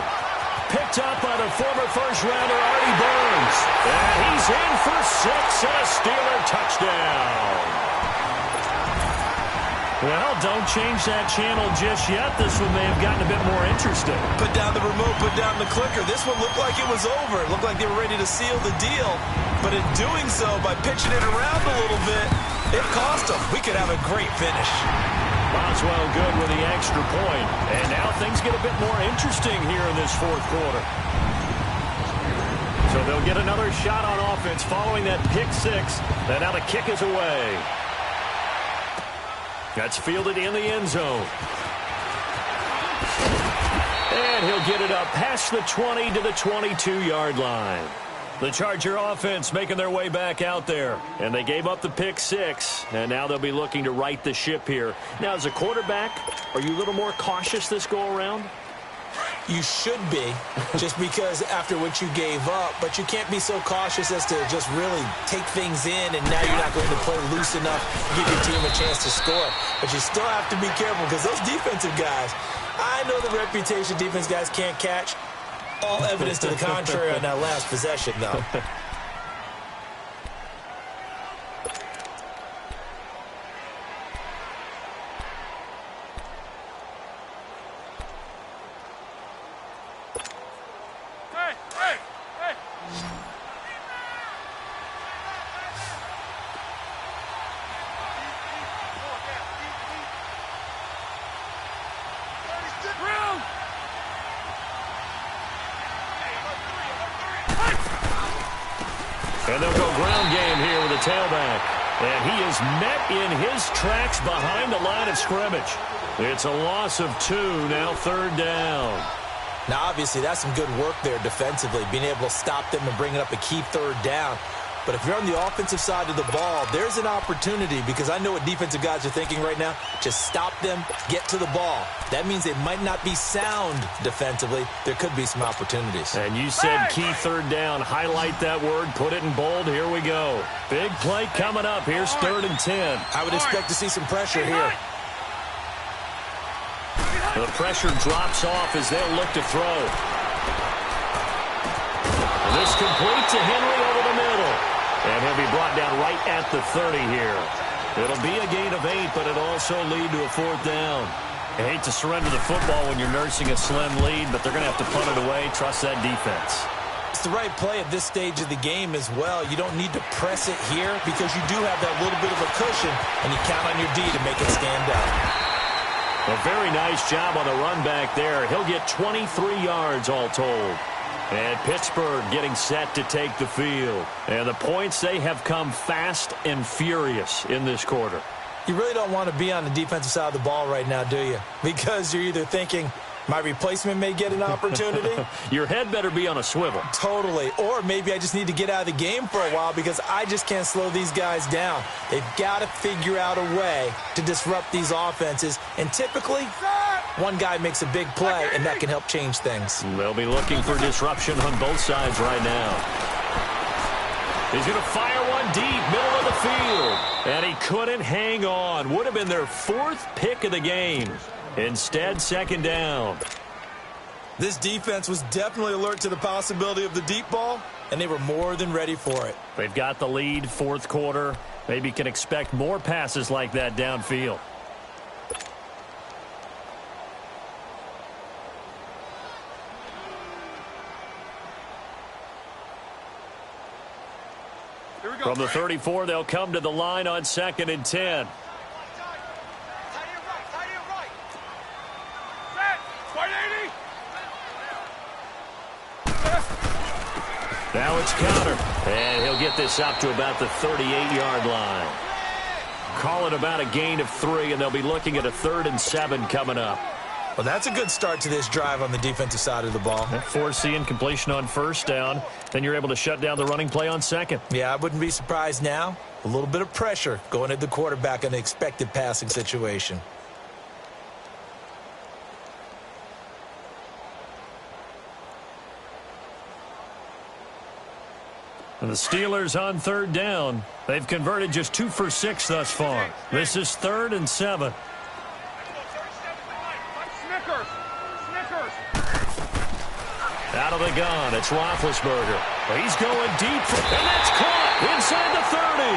Picked up by the former first-rounder, Artie Burns. And he's in for 6 and a Steeler touchdown. Well, don't change that channel just yet. This one may have gotten a bit more interesting.
Put down the remote, put down the clicker. This one looked like it was over. It looked like they were ready to seal the deal. But in doing so, by pitching it around a little bit, it cost them. We could have a great finish.
Boswell good with the extra point. And now things get a bit more interesting here in this 4th quarter. So they'll get another shot on offense following that pick 6. And now the kick is away. That's fielded in the end zone. And he'll get it up past the 20 to the 22-yard line. The Charger offense making their way back out there. And they gave up the pick 6. And now they'll be looking to right the ship here. Now, as a quarterback, are you a little more cautious this go-around?
You should be, just because after what you gave up, but you can't be so cautious as to just really take things in, and now you're not going to play loose enough to give your team a chance to score. But you still have to be careful because those defensive guys, I know the reputation defense guys can't catch. All evidence to the contrary on that last possession, though.
And they'll go ground game here with a tailback. And he is met in his tracks behind the line of scrimmage. It's a loss of 2, now 3rd down.
Now, obviously, that's some good work there defensively, being able to stop them and bringing up a key 3rd down. But if you're on the offensive side of the ball, there's an opportunity because I know what defensive guys are thinking right now. Just stop them, get to the ball. That means they might not be sound defensively. There could be some opportunities.
And you said key 3rd down. Highlight that word. Put it in bold. Here we go. Big play coming up. Here's 3rd and 10.
I would expect to see some pressure here.
The pressure drops off as they'll look to throw. And this complete to Henry over the middle. And he'll be brought down right at the 30 here. It'll be a gain of 8, but it'll also lead to a 4th down. I hate to surrender the football when you're nursing a slim lead, but they're going to have to punt it away. Trust that defense.
It's the right play at this stage of the game as well. You don't need to press it here because you do have that little bit of a cushion, and you count on your D to make it stand up.
A very nice job on the run back there. He'll get 23 yards all told. And Pittsburgh getting set to take the field. And the points, they have come fast and furious in this quarter.
You really don't want to be on the defensive side of the ball right now, do you? Because you're either thinking, my replacement may get an opportunity.
Your head better be on a swivel.
Totally. Or maybe I just need to get out of the game for a while because I just can't slow these guys down. They've got to figure out a way to disrupt these offenses. And typically, one guy makes a big play, and that can help change things.
They'll be looking for disruption on both sides right now. He's going to fire one deep, middle of the field. And he couldn't hang on. Would have been their 4th pick of the game. Instead, second down.
This defense was definitely alert to the possibility of the deep ball, and they were more than ready for it.
They've got the lead, 4th quarter. Maybe can expect more passes like that downfield. From the 34, they'll come to the line on 2nd and 10. Now it's counter, and he'll get this up to about the 38-yard line. Call it about a gain of 3, and they'll be looking at a 3rd and 7 coming up.
Well, that's a good start to this drive on the defensive side of the ball.
Force the incompletion on 1st down. Then you're able to shut down the running play on 2nd.
Yeah, I wouldn't be surprised now. A little bit of pressure going at the quarterback in an expected passing situation.
And the Steelers on 3rd down. They've converted just 2 for 6 thus far. This is 3rd and 7. Out of the gun, it's Roethlisberger. He's going deep, and that's caught inside the 30.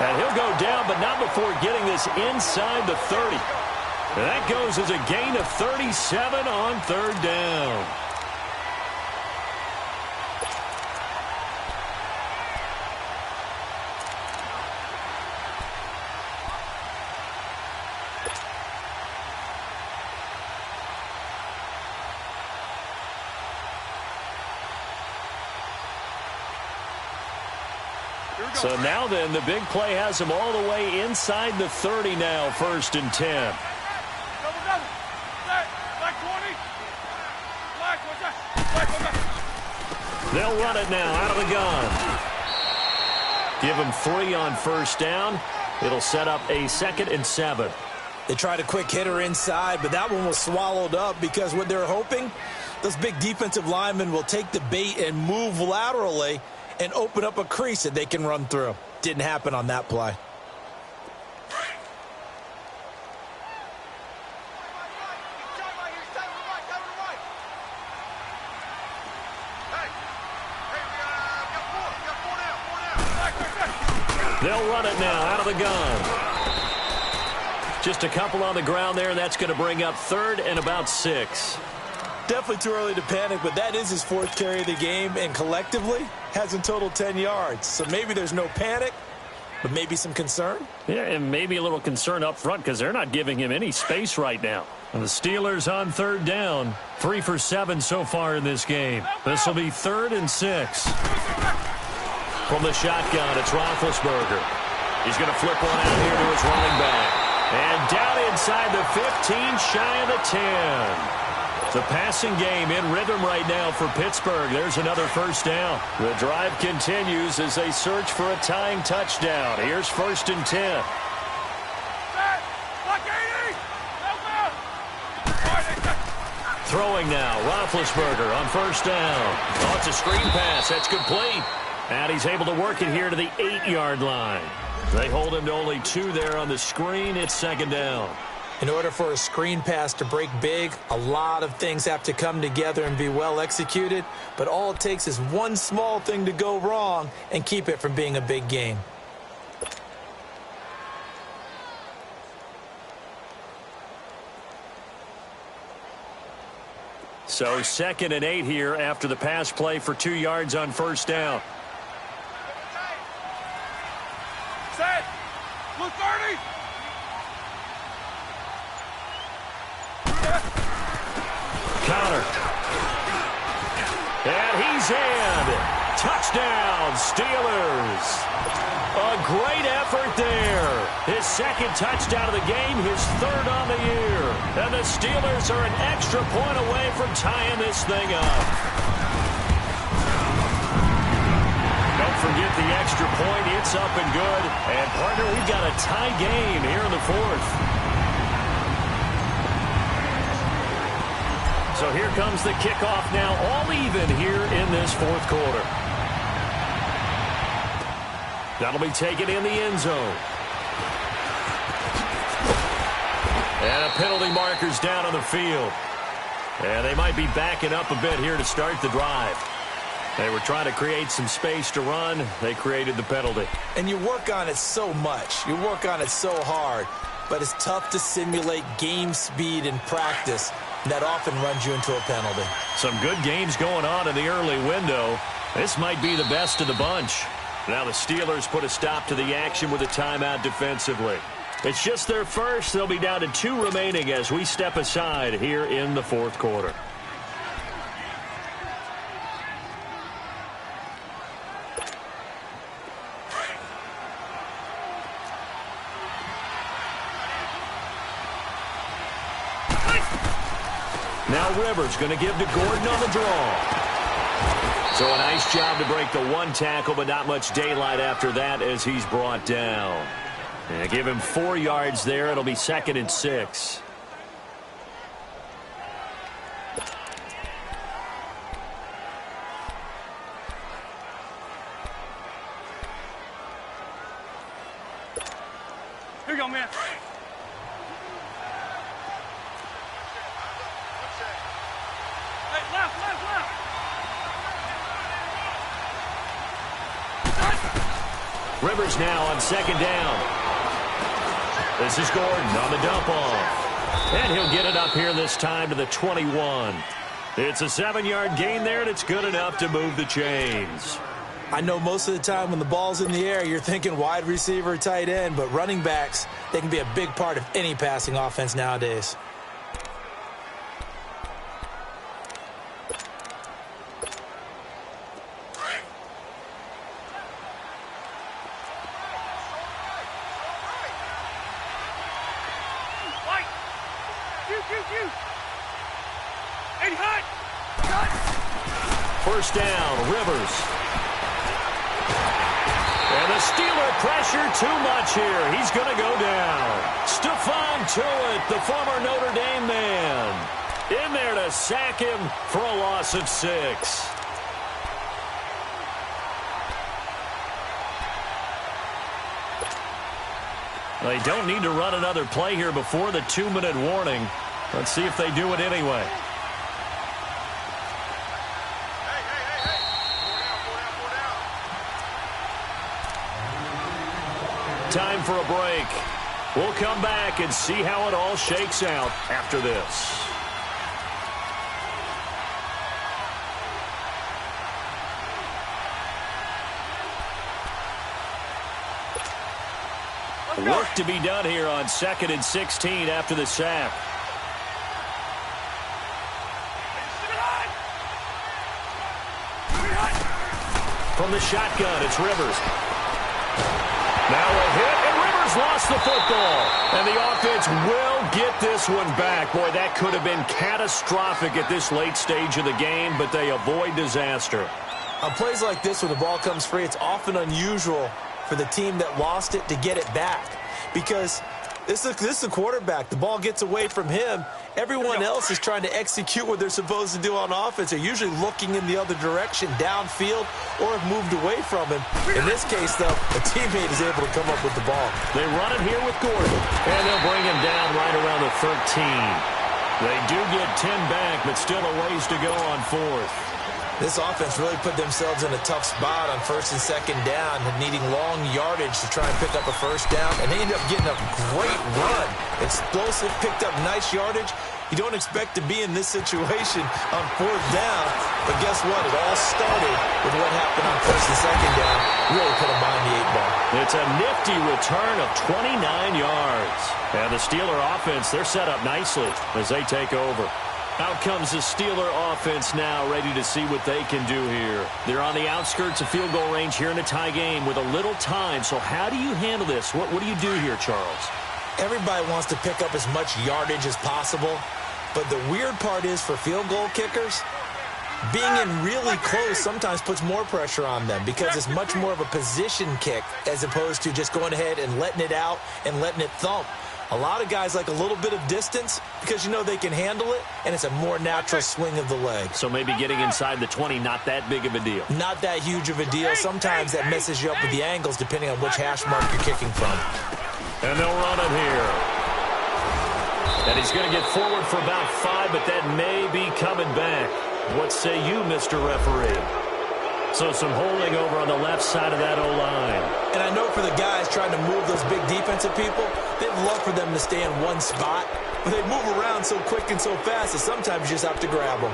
And he'll go down, but not before getting this inside the 30. And that goes as a gain of 37 on 3rd down. So now then, the big play has him all the way inside the 30 now, 1st and 10. They'll run it now out of the gun. Give him 3 on 1st down. It'll set up a 2nd and 7.
They tried a quick hitter inside, but that one was swallowed up because what they're hoping, those big defensive linemen will take the bait and move laterally and open up a crease that they can run through. Didn't happen on that play.
They'll run it now out of the gun. Just a couple on the ground there. That's going to bring up 3rd and about 6.
Definitely too early to panic, but that is his 4th carry of the game, and collectively has in total 10 yards. So maybe there's no panic, but maybe some concern.
Yeah, and maybe a little concern up front because they're not giving him any space right now. And the Steelers on 3rd down, 3 for 7 so far in this game. This will be 3rd and 6. From the shotgun, it's Roethlisberger. He's going to flip one out here to his running back. And down inside the 15, shy of the 10. The passing game in rhythm right now for Pittsburgh. There's another 1st down. The drive continues as they search for a tying touchdown. Here's 1st and 10. Throwing now, Roethlisberger on 1st down. Oh, it's a screen pass. That's complete. And he's able to work it here to the 8-yard line. They hold him to only 2 there on the screen. It's 2nd down.
In order for a screen pass to break big, a lot of things have to come together and be well executed. But all it takes is one small thing to go wrong and keep it from being a big game.
So 2nd and 8 here after the pass play for 2 yards on first down.
Set. Look 30.
Counter. And he's in. Touchdown, Steelers. A great effort there. His 2nd touchdown of the game, his 3rd on the year. And the Steelers are an extra point away from tying this thing up. Don't forget the extra point. It's up and good. And, partner, we've got a tie game here in the 4th. So here comes the kickoff now, all even here in this 4th quarter. That'll be taken in the end zone. And a penalty marker's down on the field. And they might be backing up a bit here to start the drive. They were trying to create some space to run. They created the penalty.
And you work on it so much. You work on it so hard. But it's tough to simulate game speed in practice. That often runs you into a penalty.
Some good games going on in the early window. This might be the best of the bunch. Now the Steelers put a stop to the action with a timeout defensively. It's just their first. They'll be down to 2 remaining as we step aside here in the 4th quarter. Now Rivers going to give to Gordon on the draw. So a nice job to break the 1 tackle, but not much daylight after that as he's brought down. And give him 4 yards there. It'll be 2nd and 6.
Here you go, man. Hey, left.
Rivers now on 2nd down. This is Gordon on the dump off. And he'll get it up here this time to the 21. It's a 7-yard gain there, and it's good enough to move the chains.
I know most of the time when the ball's in the air, you're thinking wide receiver, tight end, but running backs, they can be a big part of any passing offense nowadays.
First down, Rivers. And the Steeler pressure too much here. He's going to go down. Stephon Tuitt, the former Notre Dame man, in there to sack him for a loss of 6. They don't need to run another play here before the 2-minute warning. Let's see if they do it anyway. Time for a break. We'll come back and see how it all shakes out after this. Work to be done here on 2nd and 16 after the sack. From the shotgun, it's Rivers. Now a hit, and Rivers lost the football. And the offense will get this one back. Boy, that could have been catastrophic at this late stage of the game, but they avoid disaster.
On plays like this, when the ball comes free, it's often unusual for the team that lost it to get it back. Because this is the quarterback. The ball gets away from him. Everyone else is trying to execute what they're supposed to do on offense. They're usually looking in the other direction, downfield, or have moved away from him. In this case, though, a teammate is able to come up with the ball.
They run it here with Gordon, and they'll bring him down right around the 13. They do get 10 back, but still a ways to go on 4th.
This offense really put themselves in a tough spot on 1st and 2nd down, needing long yardage to try and pick up a first down, and they ended up getting a great run. Explosive, picked up nice yardage, You don't expect to be in this situation on 4th down, but guess what? It all started with what happened on 1st and 2nd down. Really put them behind the 8 ball.
It's a nifty return of 29 yards. And the Steeler offense, they're set up nicely as they take over. Out comes the Steeler offense now, ready to see what they can do here. They're on the outskirts of field goal range here in a tie game with a little time. So how do you handle this? What do you do here, Charles?
Everybody wants to pick up as much yardage as possible, but the weird part is for field goal kickers, being in really close sometimes puts more pressure on them because it's much more of a position kick as opposed to just going ahead and letting it out and letting it thump. A lot of guys like a little bit of distance because you know they can handle it, and it's a more natural swing of the leg.
So maybe getting inside the 20, not that big of a deal.
Not that huge of a deal. Sometimes that messes you up with the angles depending on which hash mark you're kicking from.
And they'll run it here. And he's going to get forward for about 5, but that may be coming back. What say you, Mr. Referee? So some holding over on the left side of that O-line.
And I know for the guys trying to move those big defensive people, they'd love for them to stay in one spot, but they move around so quick and so fast that sometimes you just have to grab them.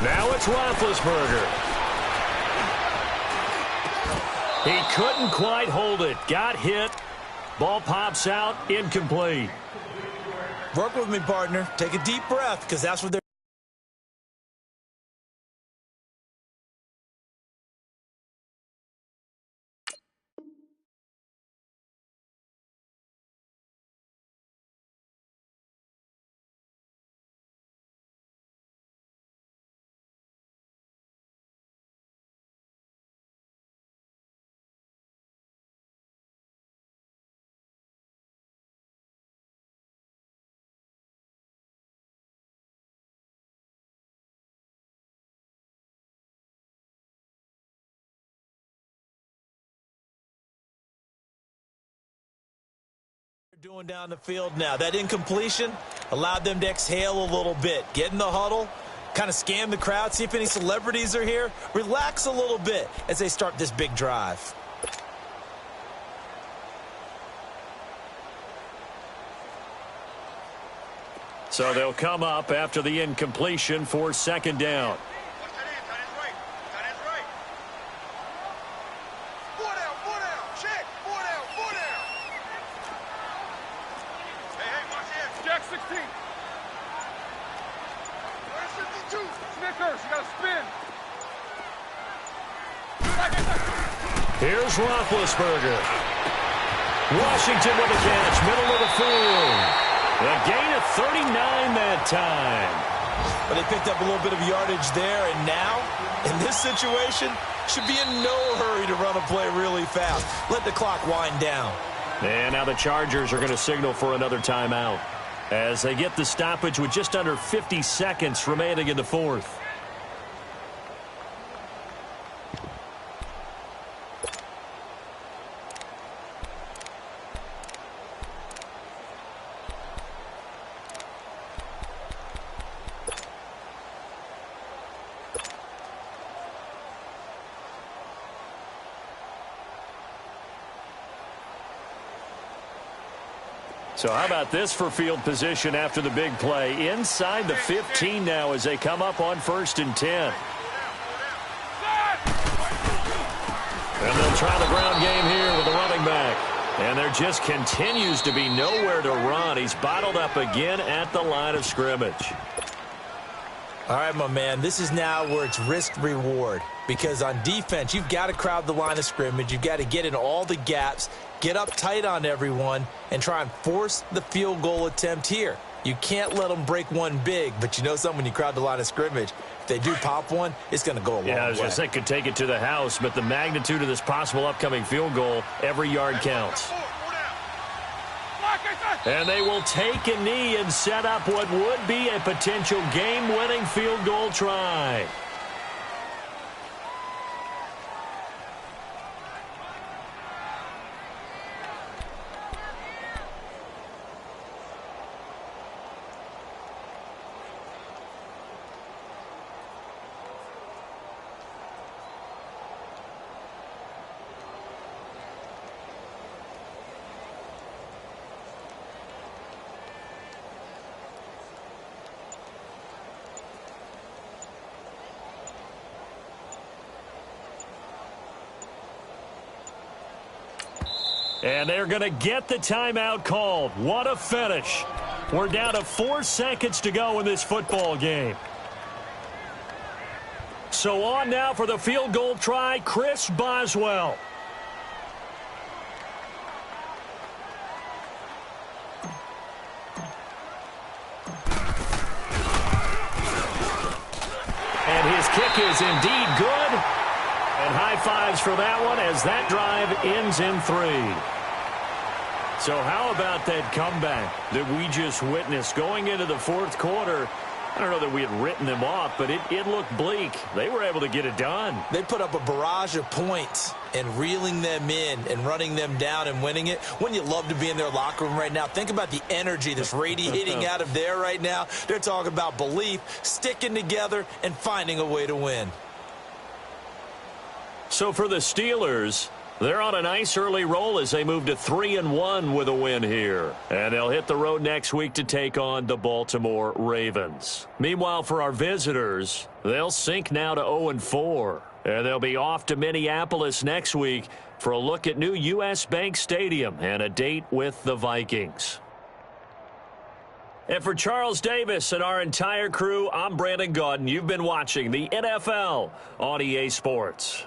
Now it's Roethlisberger. He couldn't quite hold it. Got hit. Ball pops out. Incomplete.
Work with me, partner. Take a deep breath because that's what they're. Doing down the field now. That incompletion allowed them to exhale a little bit. Get in the huddle, kind of scan the crowd, see if any celebrities are here. Relax a little bit as they start this big drive.
So they'll come up after the incompletion for 2nd down. Here's Roethlisberger. Washington with a catch, middle of the field. A gain of 39 that time.
But they picked up a little bit of yardage there, and now, in this situation, should be in no hurry to run a play really fast. Let the clock wind down.
And now the Chargers are going to signal for another timeout as they get the stoppage with just under 50 seconds remaining in the 4th. So how about this for field position after the big play? Inside the 15 now as they come up on 1st and 10. And they'll try the ground game here with the running back. And there just continues to be nowhere to run. He's bottled up again at the line of scrimmage.
All right, my man, this is now where it's risk-reward. Because on defense, you've got to crowd the line of scrimmage. You've got to get in all the gaps, get up tight on everyone, and try and force the field goal attempt here. You can't let them break one big, but you know something, when you crowd the line of scrimmage, if they do pop one, it's going to go a long way.
Yeah, I was going to say could take it to the house, but the magnitude of this possible upcoming field goal, every yard counts. And they will take a knee and set up what would be a potential game-winning field goal try. And they're going to get the timeout called. What a finish. We're down to 4 seconds to go in this football game. So on now for the field goal try, Chris Boswell. And his kick is indeed good. And high fives for that one as that drive ends in 3. So how about that comeback that we just witnessed going into the fourth quarter? I don't know that we had written them off, but it looked bleak. They were able to get it done.
They put up a barrage of points and reeling them in and running them down and winning it. Wouldn't you love to be in their locker room right now? Think about the energy that's radiating out of there right now. They're talking about belief, sticking together, and finding a way to win.
So for the Steelers, they're on a nice early roll as they move to 3-1 with a win here. And they'll hit the road next week to take on the Baltimore Ravens. Meanwhile, for our visitors, they'll sink now to 0-4. And they'll be off to Minneapolis next week for a look at new U.S. Bank Stadium and a date with the Vikings. And for Charles Davis and our entire crew, I'm Brandon Gaudin. You've been watching the NFL on EA Sports.